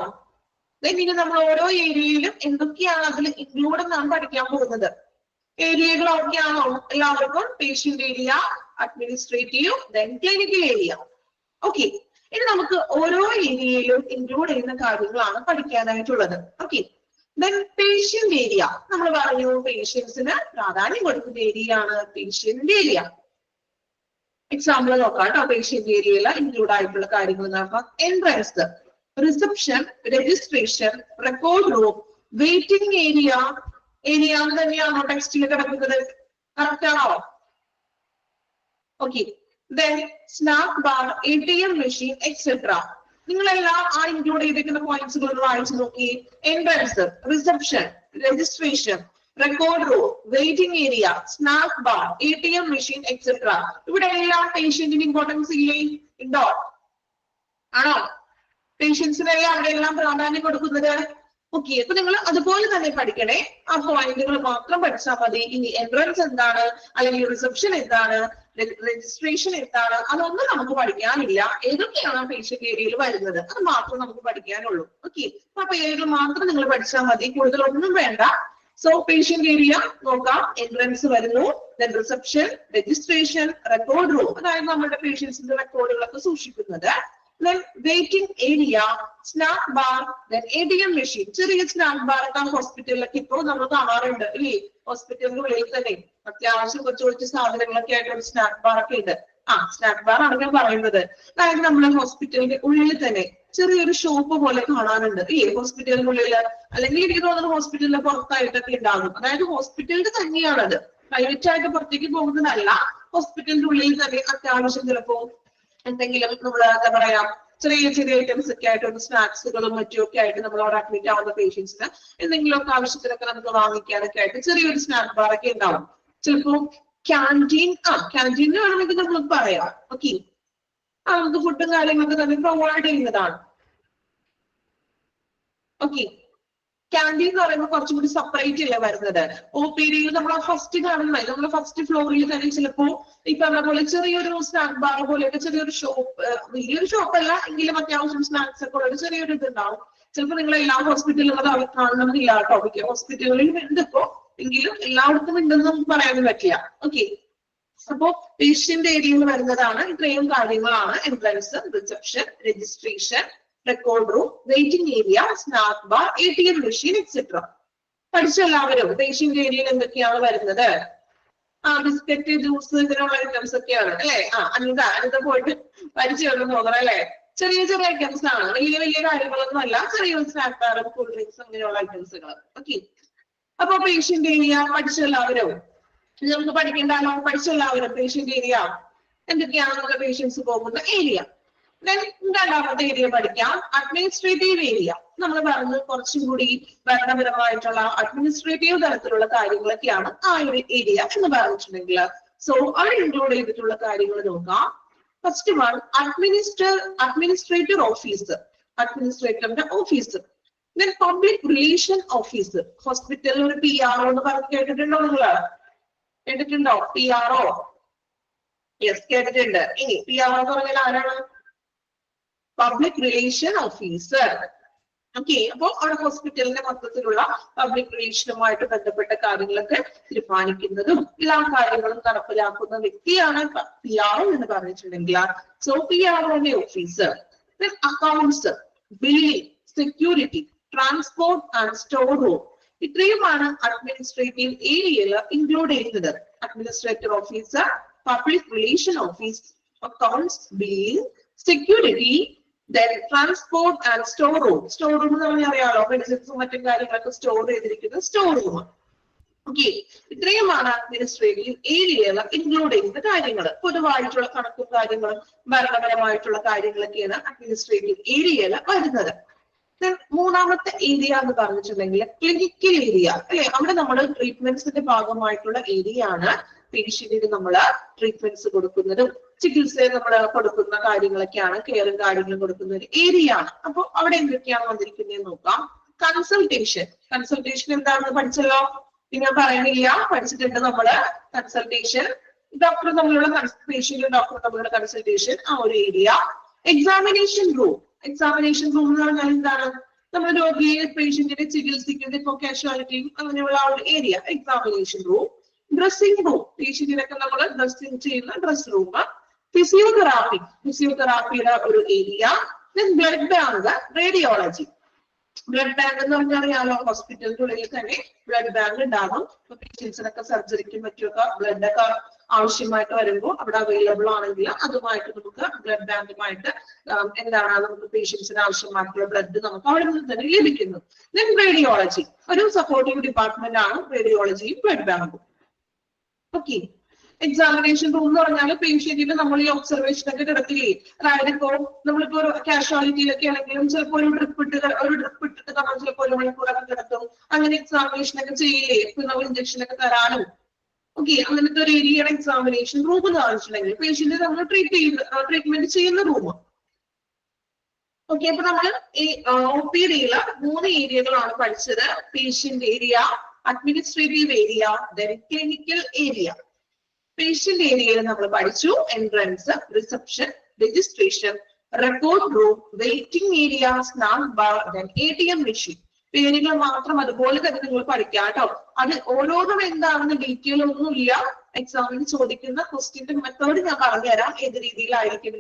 ഇനി നമ്മൾ ഓരോ ഏരിയയിലും എന്തൊക്കെയാണ് അതിൽ ഇൻക്ലൂഡ് എന്നാണ് പഠിക്കാൻ പോകുന്നത്. ഏരിയകൾ ഒക്കെയാണോ എല്ലാവർക്കും? Patient area, administrative, then clinical area. Okay, ഇനി നമുക്ക് ഓരോ ഏരിയയിലും ഇൻക്ലൂഡ് ചെയ്യുന്ന കാര്യങ്ങളാണ് പഠിക്കാനായിട്ടുള്ളത്. Okay, then patient area. നമ്മൾ പറഞ്ഞു പേഷ്യൻസിന് പ്രാധാന്യം കൊടുക്കുന്ന ഏരിയ ആണ് പേഷ്യന്റ് ഏരിയ. എക്സാമ്പിൾ നോക്കാം കേട്ടോ. പേഷ്യന്റ് ഏരിയയിൽ ഇൻക്ലൂഡ് ആയിട്ടുള്ള കാര്യങ്ങൾ നോക്കാം. Entrance, reception, registration, record room, waiting area. Area തന്നെയാണോ ടെക്സ്റ്റിൽ കിടക്കുന്നത്? കറക്റ്റ് ആണോ? Okay, then snack bar, ATM machine, etcetera. നിങ്ങളെല്ലാം ആ ഇൻക്ലൂഡ് ചെയ്തിരിക്കുന്ന പോയിന്റ്സുകൾ ഒന്ന് വായിച്ചു നോക്കി. Entrance, reception, registration, record room, waiting area, snack bar, ATM machine, etcetera. ഇവിടെ എല്ലാം പേഷ്യന്റിന് ഇമ്പോർട്ടൻസ് ഇല്ലേ? ഉണ്ടോ? ആണോ? പേഷ്യൻസിനെല്ലാം അവിടെ എല്ലാം പ്രാധാന്യം കൊടുക്കുന്നത്. ഓക്കെ, അപ്പൊ നിങ്ങൾ അതുപോലെ തന്നെ പഠിക്കണേ. ആ പോയിന്റുകൾ മാത്രം പഠിച്ചാൽ മതി. ഇനി എൻട്രൻസ് എന്താണ്, അല്ലെങ്കിൽ റിസപ്ഷൻ എന്താണ്, രജിസ്ട്രേഷൻ എന്താണ്, അതൊന്നും നമുക്ക് പഠിക്കാനില്ല. ഏതൊക്കെയാണ് പേഷ്യന്റ് ഏരിയയിൽ വരുന്നത് അത് മാത്രം നമുക്ക് പഠിക്കാനുള്ളൂ. ഓക്കെ, അപ്പൊ പേരുകൾ മാത്രം നിങ്ങൾ പഠിച്ചാൽ മതി, കൂടുതലൊന്നും വേണ്ട. സോ പേഷ്യന്റ് ഏരിയ നോക്കാം. എൻട്രൻസ് വരുന്നു, then reception, registration, record room, അതായത് നമ്മുടെ പേഷ്യൻസിന്റെ റെക്കോർഡുകളൊക്കെ സൂക്ഷിക്കുന്നത്. Then waiting area, snack bar, then ATM machine. ചെറിയ സ്നാക്ക് ബാർ ഒക്കെ ഹോസ്പിറ്റലിലൊക്കെ ഇപ്പോൾ നമ്മൾ കാണാറുണ്ട് അല്ലേ? ഹോസ്പിറ്റലിന്റെ ഉള്ളിൽ തന്നെ അത്യാവശ്യം കൊച്ചു കൊച്ചു സാധനങ്ങളൊക്കെ ആയിട്ട് ഒരു സ്നാക്ക് ബാർ ഒക്കെ ഉണ്ട്. സ്നാക്ക് ബാർ ആണ് ഞാൻ പറയുന്നത്. അതായത് നമ്മുടെ ഹോസ്പിറ്റലിന്റെ ഉള്ളിൽ തന്നെ ചെറിയൊരു ഷോപ്പ് പോലെ കാണാറുണ്ട് അല്ലേ? ഹോസ്പിറ്റലിന്റെ ഉള്ളിൽ, അല്ലെങ്കിൽ എനിക്ക് തോന്നുന്നു ഹോസ്പിറ്റലിന്റെ പുറത്തായിട്ടൊക്കെ ഉണ്ടാകും. അതായത് ഹോസ്പിറ്റലിന്റെ തന്നെയാണത്, പ്രൈവറ്റ് ആയിട്ട് പുറത്തേക്ക് പോകുന്നതല്ല. ഹോസ്പിറ്റലിന്റെ ഉള്ളിൽ തന്നെ അത്യാവശ്യം ചിലപ്പോ എന്തെങ്കിലും നമ്മൾ എന്താ പറയാ ചെറിയ ചെറിയ ഐറ്റംസ് ഒക്കെ ആയിട്ട് സ്നാക്സുകളും മറ്റും ഒക്കെ ആയിട്ട് നമ്മൾ അവിടെ അഡ്മിറ്റ് ആവുന്ന പേഷ്യൻസിന് എന്തെങ്കിലുമൊക്കെ ആവശ്യത്തിനൊക്കെ നമുക്ക് വാങ്ങിക്കാനൊക്കെ ആയിട്ട് ചെറിയൊരു സ്നാക്ക് ബാർ ഒക്കെ ഉണ്ടാവും. ചിലപ്പോ ക്യാൻറ്റീൻ, ക്യാൻറ്റീൻ വേണമെങ്കിൽ നമ്മൾ പറയാം. ഓക്കെ, നമുക്ക് ഫുഡും കാര്യങ്ങളൊക്കെ തന്നെ പ്രൊവൈഡ് ചെയ്യുന്നതാണ്. ഓക്കെ, ക്യാൻറ്റീൻ എന്ന് പറയുമ്പോൾ കുറച്ചും കൂടി സെപ്പറേറ്റ് അല്ലേ വരുന്നത്. OPD നമ്മൾ ഫസ്റ്റ് കാണുന്നത്, നമ്മൾ ഫസ്റ്റ് ഫ്ലോറിൽ തന്നെ ചിലപ്പോ ഈ പറഞ്ഞ പോലെ ചെറിയൊരു സ്നാക്ക് ബാർ പോലെയൊക്കെ ചെറിയൊരു ഷോപ്പ്, വലിയൊരു ഷോപ്പല്ല എങ്കിലും അത്യാവശ്യം സ്നാക്സ് ഒക്കെ ഉള്ള ചെറിയൊരു ഇതുണ്ടാവും. ചിലപ്പോൾ നിങ്ങൾ എല്ലാ ഹോസ്പിറ്റലിലും അത് കാണണമെന്നില്ല കേട്ടോ. മിക്ക ഹോസ്പിറ്റലുകളിലും ഉണ്ട് ഇപ്പോ, എങ്കിലും എല്ലായിടത്തും ഉണ്ടെന്നും പറയാനും പറ്റില്ല. ഓക്കെ, അപ്പോ പേഷ്യന്റ് ഏരിയയിൽ വരുന്നതാണ് ഇത്രയും കാര്യങ്ങളാണ്. Entrance, reception, registration, record room, waiting area, snack bar, ATM machine, etcetera. പഠിച്ചെല്ലാവരും പേഷ്യന്റ് ഏരിയയിൽ എന്തൊക്കെയാണ് വരുന്നത്? ബിസ്ക്കറ്റ്, ജ്യൂസ്, ഇങ്ങനെയുള്ള ഐറ്റംസ് ഒക്കെയാണ് അല്ലെ? അനിത പോയിട്ട് പഠിച്ചു നോക്കണം അല്ലെ? ചെറിയ ചെറിയ ഐറ്റംസ് ആണ്, വലിയ വലിയ കാര്യങ്ങളൊന്നും അല്ല. ചെറിയ സ്നാക്ക് ബാറും കൂൾ ഡ്രിങ്ക്സും ഇങ്ങനെയുള്ള ഐറ്റംസുകൾ. ഓക്കെ, അപ്പൊ പേഷ്യന്റ് ഏരിയ പഠിച്ചെല്ലാവരും. നമുക്ക് പഠിക്കേണ്ടല്ലോ, പഠിച്ചെല്ലാവരും പേഷ്യന്റ് ഏരിയ എന്തൊക്കെയാണ് നമുക്ക് പേഷ്യൻസ് പോകുന്ന ഏരിയ. രണ്ടാമത്തെ ഏരിയ പഠിക്കാം, അഡ്മിനിസ്ട്രേറ്റീവ് ഏരിയ. നമ്മൾ പറഞ്ഞ് കുറച്ചും കൂടി ഭരണപരമായിട്ടുള്ള അഡ്മിനിസ്ട്രേറ്റീവ് തരത്തിലുള്ള കാര്യങ്ങളൊക്കെയാണ് ആ ഒരു ഏരിയ എന്ന് പറഞ്ഞിട്ടുണ്ടെങ്കിൽ. സോ അവിടെ ഇൻക്ലൂഡ് ചെയ്തിട്ടുള്ള കാര്യങ്ങൾ നോക്കാം. ഫസ്റ്റ് വൺ, അഡ്മിനിസ്ട്രേറ്റർ ഓഫീസ്, അഡ്മിനിസ്ട്രേറ്ററിന്റെ office. Then public relation office. ഹോസ്പിറ്റലിൽ ഒരു PRO എന്ന് പറഞ്ഞ് കേട്ടിട്ടുണ്ടോ? നിങ്ങൾ കേട്ടിട്ടുണ്ടോ? PRO? യെസ്, കേട്ടിട്ടുണ്ട്. ഇനി PRO എന്ന് പറഞ്ഞാൽ ആരാണ്? Public relation officer. ഓക്കെ, അപ്പൊ അവിടെ ഹോസ്പിറ്റലിന്റെ മൊത്തത്തിലുള്ള പബ്ലിക് റിലേഷനുമായിട്ട് ബന്ധപ്പെട്ട കാര്യങ്ങളൊക്കെ തീരുമാനിക്കുന്നതും എല്ലാ കാര്യങ്ങളും നടപ്പിലാക്കുന്ന വ്യക്തിയാണ് PRO എന്ന് പറഞ്ഞിട്ടുണ്ടെങ്കിൽ. സോ PROന്റെ officer. Accounts, billing, security, transport and store room. ഇത്രയുമാണ് അഡ്മിനിസ്ട്രേറ്റീവ് ഏരിയയിൽ ഇൻക്ലൂഡ് ചെയ്യുന്നത്. Administrator officer, public relation office, accounts, billing, security, then transport and store room. Store room എന്ന് പറഞ്ഞാൽ അറിയാലോ, മെഡിസിൻസും മറ്റും കാര്യങ്ങളൊക്കെ സ്റ്റോർ ചെയ്തിരിക്കുന്ന സ്റ്റോർ റൂം. ഓക്കെ, ഇത്രയുമാണ് അഡ്മിനിസ്ട്രേറ്റീവ് ഏരിയയിൽ ഇൻക്ലൂഡ് ചെയ്യുന്ന കാര്യങ്ങൾ. പൊതുവായിട്ടുള്ള കണക്കും കാര്യങ്ങളും ഭരണപരമായിട്ടുള്ള കാര്യങ്ങളൊക്കെയാണ് അഡ്മിനിസ്ട്രേറ്റീവ് ഏരിയയിൽ വരുന്നത്. മൂന്നാമത്തെ ഏരിയ എന്ന് പറഞ്ഞിട്ടുണ്ടെങ്കിൽ ക്ലിനിക്കൽ ഏരിയ അല്ലെ? അവിടെ നമ്മൾ ട്രീറ്റ്മെന്റ്സിന്റെ ഭാഗമായിട്ടുള്ള ഏരിയ ആണ്. പേഷ്യന്റിന് നമ്മൾ ട്രീറ്റ്മെന്റ്സ് കൊടുക്കുന്നതും ചികിത്സ നമ്മൾ കൊടുക്കുന്ന കാര്യങ്ങളൊക്കെയാണ്, കെയറും കാര്യങ്ങളും കൊടുക്കുന്ന ഒരു ഏരിയ ആണ്. അപ്പൊ അവിടെ എന്തൊക്കെയാണ് വന്നിരിക്കുന്നത് നോക്കാം. കൺസൾട്ടേഷൻ. കൺസൾട്ടേഷൻ എന്താണെന്ന് പഠിച്ചല്ലോ, ഞാൻ പറയണില്ല, പഠിച്ചിട്ടുണ്ട് നമ്മള്. കൺസൾട്ടേഷൻ, ഡോക്ടർ തമ്മിലുള്ള പേഷ്യന്റ് ഡോക്ടർ തമ്മിലുള്ള കൺസൾട്ടേഷൻ, ആ ഒരു area. Examination room. Examination room എന്ന് പറഞ്ഞാൽ എന്താണ്? നമ്മുടെ രോഗിയെ പേഷ്യന്റിനെ ചികിത്സിക്കുന്നത്, ഇപ്പൊ കാഷ്വാലിറ്റിയും അങ്ങനെയുള്ള ആ ഒരു area examination room. Dressing room, പേഷ്യന്റിനൊക്കെ നമ്മൾ ഡ്രസ്സിംഗ് ചെയ്യുന്ന ഡ്രസ് റൂം. ഫിസിയോതെറാപ്പിയുടെ ഒരു area. Blood bank, radiology. Blood bank എന്ന് പറഞ്ഞാൽ അറിയാലോ, ഹോസ്പിറ്റലിനുള്ളിൽ തന്നെ ബ്ലഡ് ബാങ്ക് ഉണ്ടാകും. പേഷ്യൻസിനൊക്കെ സർജറിക്കും മറ്റുമൊക്കെ ബ്ലഡ് ഒക്കെ ആവശ്യമായിട്ട് വരുമ്പോൾ അവിടെ അവൈലബിൾ ആണെങ്കിൽ അതുമായിട്ട് നമുക്ക് ബ്ലഡ് ബാങ്കുമായിട്ട് എന്താണ് നമുക്ക് പേഷ്യൻസിന് ആവശ്യമായിട്ടുള്ള ബ്ലഡ് നമുക്ക് അവിടെ നിന്ന് തന്നെ ലഭിക്കുന്നു. ദെൻ റേഡിയോളജി ഒരു സപ്പോർട്ടിംഗ് ഡിപ്പാർട്ട്മെന്റ് ആണ് റേഡിയോളജിയും ബ്ലഡ് ബാങ്കും. ഓക്കെ. എക്സാമിനേഷൻ റൂം എന്ന് പറഞ്ഞാൽ പേഷ്യന്റിന് നമ്മൾ ഈ ഒബ്സർവേഷൻ ഒക്കെ കിടക്കില്ലേ, അതായത് ഇപ്പോ നമ്മളിപ്പോ ഒരു കാഷ്വാലിറ്റിയിലൊക്കെ ആണെങ്കിലും ചിലപ്പോൾ ഒരു ഡ്രിപ്പ് ഇട്ടിട്ട് നമ്മൾ ചിലപ്പോൾ 1 മണിക്കൂറൊക്കെ കിടക്കും. അങ്ങനെ എക്സാമിനേഷൻ ഒക്കെ ചെയ്യില്ലേ, ഇപ്പൊ നമ്മൾ ഇഞ്ചക്ഷൻ ഒക്കെ തരാനും. ഓക്കെ, അങ്ങനത്തെ ഒരു ഏരിയയുടെ എക്സാമിനേഷൻ റൂം എന്ന് കാണിച്ചിട്ടുണ്ടെങ്കിൽ പേഷ്യന്റ് നമ്മൾ ട്രീറ്റ്മെന്റ് ചെയ്യുന്ന റൂം. ഓക്കെ, അപ്പൊ നമ്മൾ ഈ OPD-യില് 3 ഏരിയകളാണ് പഠിച്ചത്. Patient area, administrative area, then clinical area. Patient ഏരിയയിൽ നമ്മൾ പഠിച്ചു entrance, reception, registration, record room, waiting area, snack bar, then ATM machine. പേരുകൾ മാത്രം അതുപോലെ തന്നെ നിങ്ങൾ പഠിക്കാം കേട്ടോ. അത് ഓരോന്നും എന്താണെന്ന് ഡീറ്റെയിൽ ഒന്നുമില്ല. എക്സാമിന് ചോദിക്കുന്ന ക്വസ്റ്റ്യന്റെ മെത്തേഡ് ഞാൻ പറഞ്ഞുതരാം ഏത് രീതിയിലായിരിക്കും.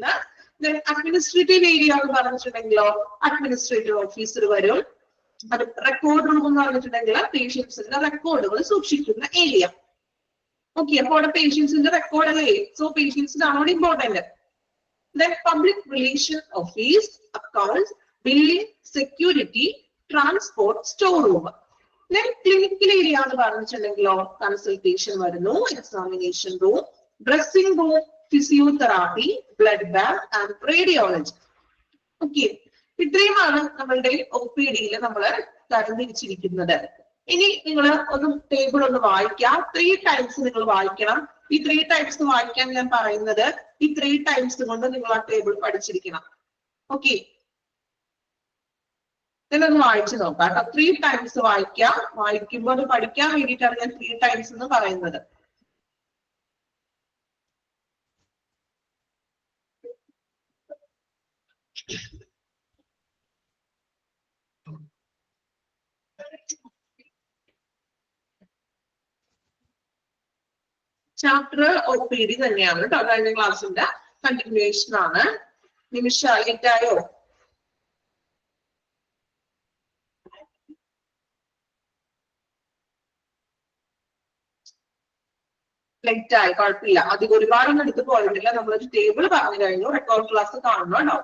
അഡ്മിനിസ്ട്രേറ്റീവ് ഏരിയ എന്ന് പറഞ്ഞിട്ടുണ്ടെങ്കിലോ അഡ്മിനിസ്ട്രേറ്റീവ് ഓഫീസർ വരും. അത് റെക്കോർഡ് റൂം എന്ന് പറഞ്ഞിട്ടുണ്ടെങ്കിൽ പേഷ്യൻസിന്റെ റെക്കോർഡുകൾ സൂക്ഷിക്കുന്ന ഏരിയ. ഓക്കെ, അപ്പൊ അവിടെ പേഷ്യൻസിന്റെ റെക്കോർഡ് അല്ലേ, സോ പേഷ്യൻസിനാണ് അവിടെ important. Then public relation office, accounts, billing, security, transport, store room. Then clinical area എന്ന് പറഞ്ഞിട്ടുണ്ടെങ്കിലോ കൺസൾട്ടേഷൻ വരുന്നു, examination room, dressing room, physiotherapy, blood bank and radiology. Okay, ഇത്രയുമാണ് നമ്മളുടെ OPD-യിൽ നമ്മൾ തരംതിരിച്ചിരിക്കുന്നത്. ഇനി നിങ്ങൾ ഒന്ന് ടേബിൾ ഒന്ന് വായിക്കാം. 3 ടൈംസ് നിങ്ങൾ വായിക്കണം. ഈ 3 ടൈംസ് വായിക്കാൻ ഞാൻ പറയുന്നത് ഈ 3 ടൈംസ് കൊണ്ട് നിങ്ങൾ ആ ടേബിൾ പഠിച്ചിരിക്കണം. ഓക്കെ, ഇതിലൊന്ന് വായിച്ചു നോക്കാം കേട്ടോ. 3 ടൈംസ് വായിക്കാം. വായിക്കുമ്പോൾ അത് പഠിക്കാൻ വേണ്ടിയിട്ടാണ് ഞാൻ 3 ടൈംസ് എന്ന് പറയുന്നത്. ചാപ്റ്റർ OPD തന്നെയാണ് കേട്ടോ. കഴിഞ്ഞ ക്ലാസ്സിന്റെ കണ്ടിന്യൂവേഷൻ ആണ്. നിമിഷ ലേറ്റായോ? ലേറ്റ് ആയി, കുഴപ്പമില്ല. അധികം ഒരുപാടൊന്നും എടുത്ത് പോയിട്ടില്ല. നമ്മളൊരു ടേബിൾ പറഞ്ഞു കഴിഞ്ഞു. റെക്കോർഡ് ക്ലാസ് കാണണം കേട്ടോ.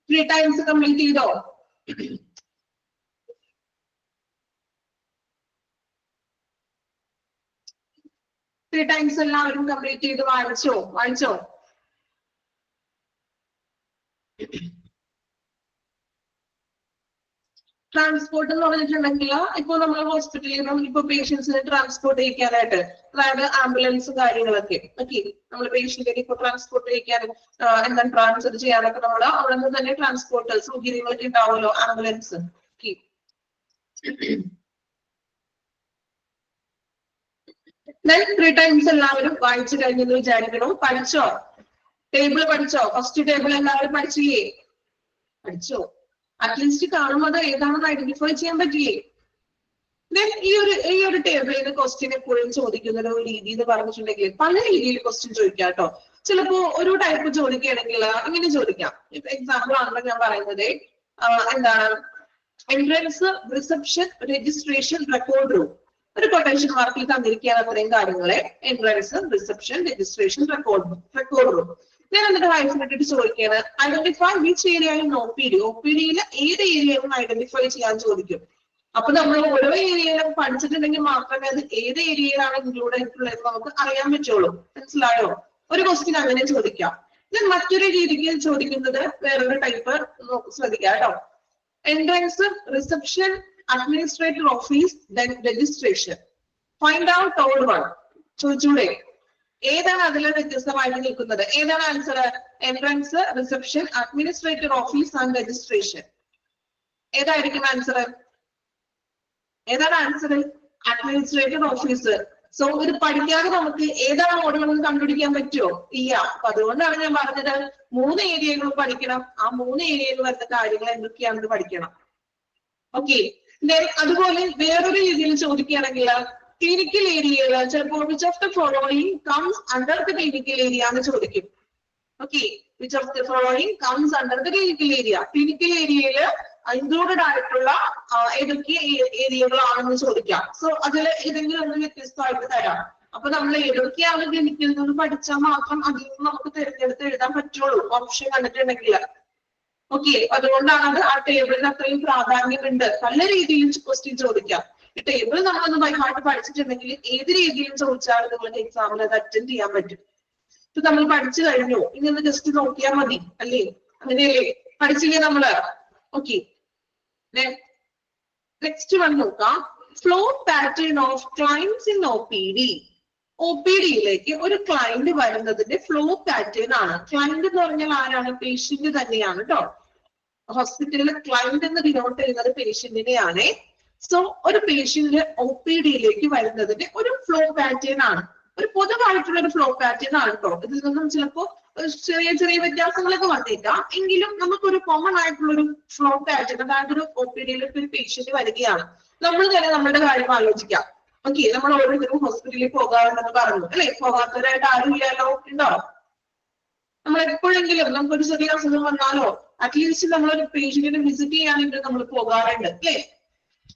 ത്രീ ടൈംസ് കംപ്ലീറ്റ് ചെയ്തോ? ത്രീ ടൈംസ് എല്ലാവരും കംപ്ലീറ്റ് ചെയ്ത് വായിച്ചോ? ട്രാൻസ്പോർട്ട് എന്ന് പറഞ്ഞിട്ടുണ്ടെങ്കിൽ ഇപ്പൊ നമ്മൾ ഹോസ്പിറ്റലിൽ നിന്നും ഇപ്പൊ പേഷ്യൻസിനെ ട്രാൻസ്പോർട്ട് ചെയ്യിക്കാനായിട്ട്, അതായത് ആംബുലൻസ് കാര്യങ്ങളൊക്കെ. ഓക്കെ, നമ്മൾ പേഷ്യന്റിനെ ഇപ്പൊ ട്രാൻസ്പോർട്ട് ചെയ്യിക്കാനും എന്താണ് ട്രാൻസ്ഫർ ചെയ്യാനൊക്കെ നമ്മൾ അവിടെ നിന്ന് തന്നെ ട്രാൻസ്പോർട്ട് സൗകര്യങ്ങളൊക്കെ ഉണ്ടാവുമല്ലോ, ആംബുലൻസ്. ഓക്കെ, ത്രീ ടൈംസ് എല്ലാവരും വായിച്ചു കഴിഞ്ഞെന്ന് വിചാരിക്കണം. പഠിച്ചോ? ടേബിൾ പഠിച്ചോ? ഫസ്റ്റ് ടേബിൾ എല്ലാവരും പഠിച്ചില്ലേ? പഠിച്ചോ? അറ്റ്ലീസ്റ്റ് കാണുമ്പോൾ അത് ഏതാണെന്ന് ഐഡന്റിഫൈ ചെയ്യാൻ പറ്റില്ലേ? ഈ ഒരു ടേബിളിൽ ക്വസ്റ്റ്യൻ എപ്പോഴും ചോദിക്കുന്ന ഒരു രീതി എന്ന് പറഞ്ഞിട്ടുണ്ടെങ്കിൽ പല രീതിയിൽ ക്വസ്റ്റ്യൻ ചോദിക്കാം കേട്ടോ. ചിലപ്പോ ഒരു ടൈപ്പ് ചോദിക്കുകയാണെങ്കിൽ ഇങ്ങനെ ചോദിക്കാം. എക്സാമ്പിൾ ആണല്ലോ ഞാൻ പറയുന്നത്. എന്താണ് entrance, reception, registration, record room. ഒരു കൊട്ടേഷൻ മാർക്കിൽ തന്നിരിക്കുകയാണ് അത്രയും കാര്യങ്ങളെ. Entrance, reception, registration, record room. ഞാൻ എന്നിട്ട് ഹൈഫിനിട്ട് ചോദിക്കുകയാണ് identify which area in OPD. OPD-യിൽ ഏത് ഏരിയയും ഐഡന്റിഫൈ ചെയ്യാൻ ചോദിക്കും. അപ്പൊ നമ്മൾ ഓരോ ഏരിയയിലും പഠിച്ചിട്ടുണ്ടെങ്കിൽ മാത്രമേ അത് ഏത് ഏരിയയിലാണ് ഇൻക്ലൂഡ് ആയിട്ടുള്ളത് നമുക്ക് അറിയാൻ പറ്റുള്ളൂ. മനസ്സിലായോ? ഒരു ക്വസ്റ്റ്യൻ അങ്ങനെ ചോദിക്കാം. ഞാൻ മറ്റൊരു രീതിക്ക് ചോദിക്കുന്നത് വേറൊരു ടൈപ്പ് ശ്രദ്ധിക്കാം കേട്ടോ. Entrance, reception, administrator office, then registration. Find out all one. ചോദിച്ചൂടെ? ഏതാണ് അതിൽ വ്യത്യസ്തമായിട്ട് നിൽക്കുന്നത്? ഏതാണ് answer? Entrance, reception, administrator office and registration. ഏതായിരിക്കും ആൻസർ? ഏതാണ് ആൻസർ? Administrative officer. സോ ഇത് പഠിക്കാതെ നമുക്ക് ഏതാണ് ഓടുകളെന്ന് കണ്ടുപിടിക്കാൻ പറ്റുമോ? ഇല്ല. അപ്പൊ അതുകൊണ്ടാണ് ഞാൻ പറഞ്ഞത് 3 ഏരിയകൾ പഠിക്കണം. ആ 3 ഏരിയയിൽ വരുന്ന കാര്യങ്ങൾ എന്തൊക്കെയാണെന്ന് പഠിക്കണം. ഓക്കെ. അതുപോലെ വേറൊരു രീതിയിൽ ചോദിക്കുകയാണെങ്കിൽ ക്ലിനിക്കൽ ഏരിയയിൽ ചിലപ്പോൾ which of the following comes under the clinical area എന്ന് ചോദിക്കും. Okay, which of the following comes under the clinical area. Clinical ഏരിയയിൽ ഇൻക്ലൂഡഡ് ആയിട്ടുള്ള ഏതൊക്കെ ഏരിയകളാണെന്ന് ചോദിക്കാം. സോ അതിൽ ഏതെങ്കിലും ഒന്ന് വ്യത്യസ്തമായിട്ട് തരാം. അപ്പൊ നമ്മൾ ഏതൊക്കെയാണ് ക്ലിനിക്കിൽ നിന്ന് പഠിച്ചാൽ മാത്രം അതിൽ നിന്ന് നമുക്ക് തിരഞ്ഞെടുത്ത് എഴുതാൻ പറ്റുള്ളൂ, ഓപ്ഷൻ കണ്ടിട്ടുണ്ടെങ്കിൽ. ഓക്കെ, അതുകൊണ്ടാണ് ആ ടേബിളിന് അത്രയും പ്രാധാന്യമുണ്ട്. പല രീതിയിലും ക്വസ്റ്റ്യൻ ചോദിക്കാം. ഈ ടേബിൾ നമ്മളൊന്ന് ബൈ ഹാർട്ട് പഠിച്ചിട്ടുണ്ടെങ്കിൽ ഏത് രീതിയിലും ചോദിച്ചാലും നിങ്ങൾക്ക് എക്സാമിൽ അത് അറ്റൻഡ് ചെയ്യാൻ പറ്റും. ഇപ്പൊ നമ്മൾ പഠിച്ചു കഴിഞ്ഞു, ഇനി ഒന്ന് ജസ്റ്റ് നോക്കിയാൽ മതി അല്ലേ? അങ്ങനെയല്ലേ? പഠിച്ചില്ലേ നമ്മള്? ഓക്കെ, നെക്സ്റ്റ് വൺ നോക്കാം. Flow pattern of clients in OPD. OPD-യിലേക്ക് ഒരു ക്ലയന്റ് വരുന്നതിന്റെ ഫ്ലോ പാറ്റേൺ ആണ്. ക്ലയന്റ് എന്ന് പറഞ്ഞാൽ ആരാണ്? പേഷ്യന്റ് തന്നെയാണ് കേട്ടോ. ഹോസ്പിറ്റലിലെ ക്ലയന്റ് എന്ന് ഡിനോട്ട് ചെയ്യുന്നത് പേഷ്യന്റിനെയാണ്. സോ ഒരു പേഷ്യന്റ് OPD-യിലേക്ക് വരുന്നതിന്റെ ഒരു ഫ്ലോ പാറ്റേൺ ആണ്. ഒരു പൊതുവായിട്ടുള്ള ഒരു ഫ്ലോ പാറ്റേൺ ആണ് കേട്ടോ. ഇതിൽ നിന്നും ചിലപ്പോ ചെറിയ ചെറിയ വ്യത്യാസങ്ങളൊക്കെ വന്നേക്കാം. എങ്കിലും നമുക്കൊരു കോമൺ ആയിട്ടുള്ള ഒരു ഫ്ലോ പാറ്റേൺ, അതായത് ഒരു OPD-യിലേക്ക് ഒരു പേഷ്യന്റ് വരികയാണ്. നമ്മൾ തന്നെ നമ്മുടെ കാര്യം ആലോചിക്കാം. ഓക്കെ, നമ്മൾ ഓരോരുത്തരും ഹോസ്പിറ്റലിൽ പോകാറുണ്ടെന്ന് പറഞ്ഞു അല്ലെ? പോകാത്തവരായിട്ട് ആരും ഇല്ലല്ലോ, ഉണ്ടോ? നമ്മൾ എപ്പോഴെങ്കിലും നമുക്കൊരു ചെറിയ അസുഖം വന്നാലോ അറ്റ്ലീസ്റ്റ് നമ്മളൊരു പേഷ്യന്റിനെ വിസിറ്റ് ചെയ്യാനായിട്ട് നമ്മൾ പോകാറുണ്ട് അല്ലെ?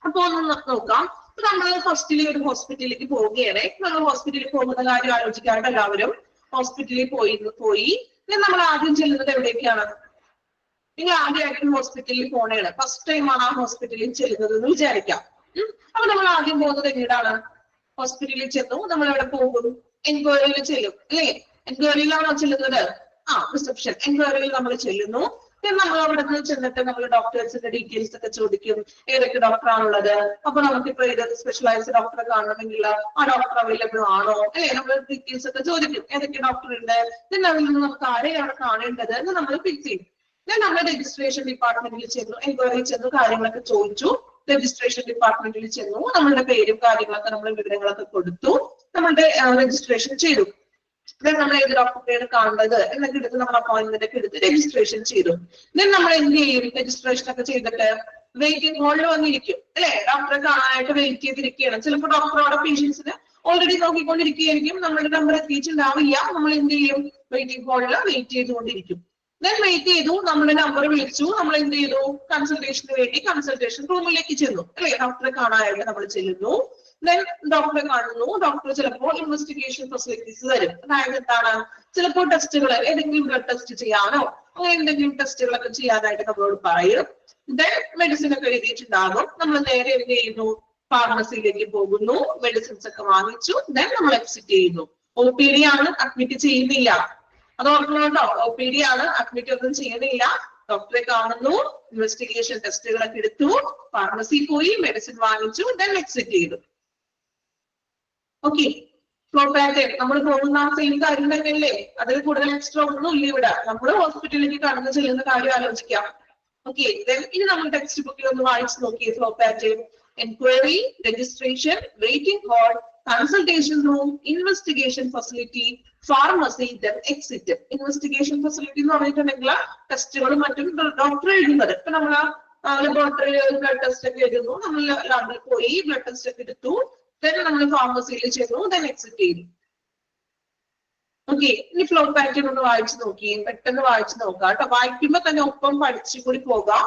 അപ്പൊ ഒന്ന് നോക്കാം. നമ്മൾ ഫസ്റ്റിലെ ഒരു ഹോസ്പിറ്റലിലേക്ക് പോവുകയാണ്. നമ്മൾ ഹോസ്പിറ്റലിൽ പോകുന്ന കാര്യം ആലോചിക്കാറുണ്ട് എല്ലാവരും. ഹോസ്പിറ്റലിൽ പോയി നമ്മൾ ആദ്യം ചെല്ലുന്നത് എവിടേക്കാണ്? നിങ്ങൾ ആദ്യമായിട്ട് ഹോസ്പിറ്റലിൽ പോണേണ്, ഫസ്റ്റ് ടൈം ആണ് ആ ഹോസ്പിറ്റലിൽ ചെല്ലുന്നത് എന്ന് വിചാരിക്കാം. അപ്പൊ നമ്മൾ ആദ്യം പോകുന്നത് എങ്ങനെയാണ്? ഹോസ്പിറ്റലിൽ ചെന്നു നമ്മൾ എവിടെ പോകും? എൻക്വയറിയിൽ ചെല്ലും അല്ലേ? എൻക്വയറിയിലാണോ ചെല്ലുന്നത്? റിസപ്ഷൻ, എൻക്വയറിയിൽ നമ്മൾ ചെല്ലുന്നു. നമ്മൾ അവിടെ നിന്ന് ചെന്നിട്ട് നമ്മൾ ഡോക്ടേഴ്സിന്റെ ഡീറ്റെയിൽസ് ഒക്കെ ചോദിക്കും. ഏതൊക്കെ ഡോക്ടറാണുള്ളത്? അപ്പൊ നമുക്കിപ്പോ ഏതൊക്കെ സ്പെഷ്യലൈസ്ഡ് ഡോക്ടറെ കാണണമെങ്കിൽ ആ ഡോക്ടർ അവൈലബിൾ ആണോ അല്ലെ? നമ്മൾ ഡീറ്റെയിൽസ് ഒക്കെ ചോദിക്കും. ഏതൊക്കെ ഡോക്ടർ ഉണ്ട്, അതിൽ നിന്ന് നമുക്ക് ആരെയാണ് കാണേണ്ടത് എന്ന് നമ്മൾ ഫിക്സ് ചെയ്യും. നമ്മൾ രജിസ്ട്രേഷൻ ഡിപ്പാർട്ട്മെന്റിൽ ചെന്നു, എൻക്വയറി ചെന്നു, കാര്യങ്ങളൊക്കെ ചോദിച്ചു. രജിസ്ട്രേഷൻ ഡിപ്പാർട്ട്മെന്റിൽ ചെന്നു, നമ്മളുടെ പേരും കാര്യങ്ങളൊക്കെ നമ്മൾ വിവരങ്ങളൊക്കെ കൊടുത്തു, നമ്മളുടെ രജിസ്ട്രേഷൻ ചെയ്തു. നമ്മൾ ഏത് ഡോക്ടറെയാണ് കാണുന്നത് എന്നൊക്കെ എടുത്ത് നമ്മൾ അപ്പോയിന്റ്മെന്റ് ഒക്കെ എടുത്ത് രജിസ്ട്രേഷൻ ചെയ്തു. നമ്മൾ എന്ത് ചെയ്യും? രജിസ്ട്രേഷൻ ഒക്കെ ചെയ്തിട്ട് വെയിറ്റിംഗ് ഹാളിൽ വന്നിരിക്കും അല്ലെ? ഡോക്ടറെ കാണാനായിട്ട് വെയിറ്റ് ചെയ്തിരിക്കുകയാണ്. ചിലപ്പോൾ ഡോക്ടർ അവിടെ പേഷ്യൻസിന് ഓൾറെഡി നോക്കിക്കൊണ്ടിരിക്കുകയായിരിക്കും. നമ്മളുടെ നമ്പർ എത്തിയിട്ടുണ്ടാവില്ല. നമ്മൾ എന്ത് ചെയ്യും? വെയിറ്റിംഗ് ഹാളിൽ വെയിറ്റ് ചെയ്തുകൊണ്ടിരിക്കും. വെയിറ്റ് ചെയ്തു, നമ്മുടെ നമ്പർ വിളിച്ചു, നമ്മൾ എന്ത് ചെയ്തു? കൺസൾട്ടേഷന് വേണ്ടി കൺസൾട്ടേഷൻ റൂമിലേക്ക് ചെന്നു അല്ലെ? ഡോക്ടറെ കാണാനായിട്ട് നമ്മൾ ചെല്ലുന്നു. ഡോക്ടറെ കാണുന്നു. ഡോക്ടർ ചിലപ്പോൾ ഇൻവെസ്റ്റിഗേഷൻ ഫെസിലിറ്റീസ് തരും. അതായത് എന്താണ്? ചിലപ്പോൾ ടെസ്റ്റുകൾ, ഏതെങ്കിലും ബ്ലഡ് ടെസ്റ്റ് ചെയ്യാനോ അങ്ങനെ എന്തെങ്കിലും ടെസ്റ്റുകളൊക്കെ ചെയ്യാനായിട്ട് നമ്മളോട് പറയും. മെഡിസിൻ ഒക്കെ എഴുതിയിട്ടുണ്ടാകും. നമ്മൾ നേരെ എന്ത് ചെയ്യുന്നു? ഫാർമസിയിലേക്ക് പോകുന്നു, മെഡിസിൻസ് ഒക്കെ വാങ്ങിച്ചു, നമ്മൾ എക്സിറ്റ് ചെയ്യുന്നു. OPD ആണ്, അഡ്മിറ്റ് ചെയ്യുന്നില്ല. അത് ഓർക്കണോട്ടോ, OPD ആണ്, അഡ്മിറ്റ് ഒന്നും ചെയ്യുന്നില്ല. ഡോക്ടറെ കാണുന്നു, ഇൻവെസ്റ്റിഗേഷൻ ടെസ്റ്റുകളൊക്കെ എടുത്തു, ഫാർമസിയിൽ പോയി മെഡിസിൻ വാങ്ങിച്ചു, എക്സിറ്റ് ചെയ്തു. ഓക്കെ, ഫ്ലോ പാറ്റേൺ നമ്മൾ പോകുന്ന സെയിം കാര്യം തന്നെയല്ലേ? അതിൽ കൂടുതൽ എക്സ്ട്രാ ഒന്നും ഇല്ല ഇവിടെ. നമ്മൾ ഹോസ്പിറ്റലിലേക്ക് കടന്നു ചെല്ലുന്ന കാര്യം ആലോചിക്കാം. ഓക്കെ, ഇനി നമ്മൾ ടെക്സ്റ്റ് ബുക്കിൽ ഒന്ന് വായിച്ചു നോക്കിയേ. Flow pattern: enquiry, registration, waiting hall, consultation room, investigation facility, pharmacy, exit. Investigation facility എന്ന് പറഞ്ഞിട്ടുണ്ടെങ്കിൽ ടെസ്റ്റുകളും മറ്റും ഡോക്ടർ എഴുതുന്നത്. ഇപ്പൊ നമ്മൾ ലബോറട്ടറിയിൽ ബ്ലഡ് ടെസ്റ്റ് ഒക്കെ എഴുതുന്നു, നമ്മൾ ലാബിൽ പോയി ബ്ലഡ് ടെസ്റ്റ് ഒക്കെ എടുത്തു, നമ്മൾ ഫാർമസിയിൽ ചെന്നു, എക്സിറ്റ് ചെയ്തു. ഓക്കെ, ഇനി ഫ്ലോ പാറ്റേൺ ഒന്ന് വായിച്ചു നോക്കി, പെട്ടെന്ന് വായിച്ചു നോക്കാം കേട്ടോ. വായിക്കുമ്പോ തന്നെ ഒപ്പം പഠിച്ചു കൂടി പോകാം,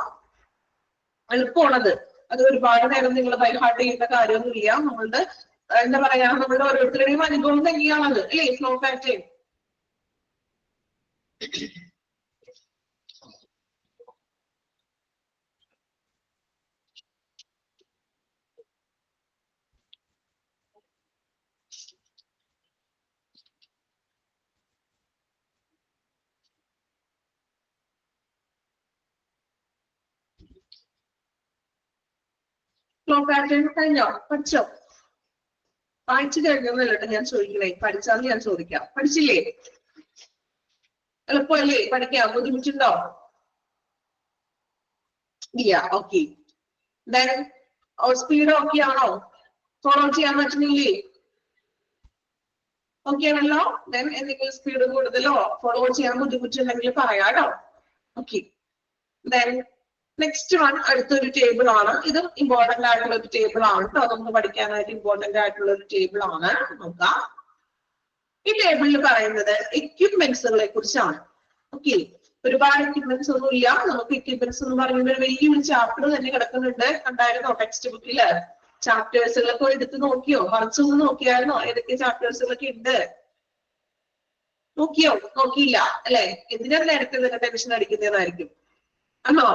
എളുപ്പമാണത്. അത് ഒരുപാട് നേരം നിങ്ങൾ ബൈ ഹാർട്ട് ചെയ്യുന്ന കാര്യമൊന്നുമില്ല. നമ്മളുടെ എന്താ പറയാ, നമ്മളുടെ ഓരോരുത്തരുടെയും അനുഭവം തന്നെയാണത് അല്ലേ? Flow pattern. ഫ്ലോ പാറ്റേൺ കഴിഞ്ഞോ? പഠിച്ചോ? വായിച്ചു കഴിഞ്ഞല്ലോ ഞാൻ ചോദിക്കണേ. പഠിച്ചാന്ന് ഞാൻ ചോദിക്കാം. പഠിച്ചില്ലേ? എളുപ്പമല്ലേ പഠിക്കാം? ബുദ്ധിമുട്ടുണ്ടോ? ഇല്ല. ഓക്കെ, സ്പീഡ് ഓക്കെ ആണോ? ഫോളോ ചെയ്യാൻ പറ്റുന്നില്ലേ? ഓക്കെ ആണല്ലോ? ദെൻ എന്തെങ്കിലും സ്പീഡ് കൂടുതലോ ഫോളോ ചെയ്യാൻ ബുദ്ധിമുട്ടുണ്ടെങ്കിൽ പറയാട്ടോ. ഓക്കെ. ദെൻ നെക്സ്റ്റ് വൺ അടുത്തൊരു ടേബിൾ ആണ്. ഇത് ഇമ്പോർട്ടന്റ് ആയിട്ടുള്ള ഒരു ടേബിൾ ആണ് കേട്ടോ. നമുക്ക് പഠിക്കാനായിട്ട് ഇമ്പോർട്ടന്റ് ആയിട്ടുള്ള ഒരു ടേബിൾ ആണ്. നോക്കാം. ഈ ടേബിളിൽ പറയുന്നത് എക്യുപ്മെന്റ്സുകളെ കുറിച്ചാണ്. ഓക്കെ. ഒരുപാട് എക്യുപ്മെന്റ്സ് ഒന്നും ഇല്ല. നമുക്ക് എക്യുപ്മെന്റ്സ് എന്ന് പറയുമ്പോൾ ഒരു വലിയൊരു ചാപ്റ്റർ തന്നെ കിടക്കുന്നുണ്ട്. കണ്ടായിരുന്നോ ടെക്സ്റ്റ് ബുക്കില്? ചാപ്റ്റേഴ്സുകളൊക്കെ എടുത്ത് നോക്കിയോ? മറിച്ചൊന്ന് നോക്കിയായിരുന്നോ ഏതൊക്കെ ചാപ്റ്റേഴ്സുകളൊക്കെ ഉണ്ട്? നോക്കിയോ? നോക്കിയില്ല അല്ലെ? എന്തിനാ നേരത്തെ തന്നെ ടെൻഷൻ അടിക്കുന്നതായിരിക്കും ആണോ?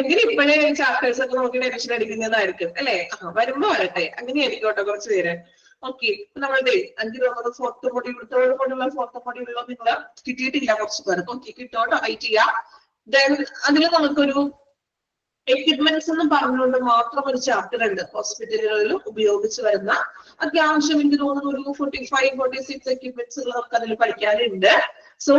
എങ്ങനെ ഇപ്പോഴേ ചാപ്റ്റേഴ്സ് ഒക്കെ നോക്കി ടെൻഷൻ അടിക്കുന്നതായിരിക്കും അല്ലെ? വരുമ്പോ വരട്ടെ. അങ്ങനെയായിരിക്കും കേട്ടോ കുറച്ച് പേര്. ഓക്കെ. നമ്മളുടെ എനിക്ക് തോന്നുന്നത് ഫോർത്ത് മൊഡ്യൂൾ തേർഡ് മൊഡ്യൂളോ ഫോർത്ത് മൊഡ്യൂളിലോ നിങ്ങൾ കിട്ടിയിട്ടില്ല കുറച്ച് പേർക്ക്. ഓക്കെ, കിട്ടോട്ടോ, വെയിറ്റ് ചെയ്യാം. ദെൻ അതിൽ നമുക്കൊരു എക്യുപ്മെന്റ്സ് എന്ന് പറഞ്ഞുകൊണ്ട് മാത്രം ഒരു ചാപ്റ്റർ ഉണ്ട്. ഹോസ്പിറ്റലുകളിൽ ഉപയോഗിച്ച് വരുന്ന അത്യാവശ്യം എനിക്ക് തോന്നുന്നു ഒരു 45-46 എക്യുപ്മെന്റ്സുകൾ നമുക്ക് അതിൽ പഠിക്കാനുണ്ട്. സോ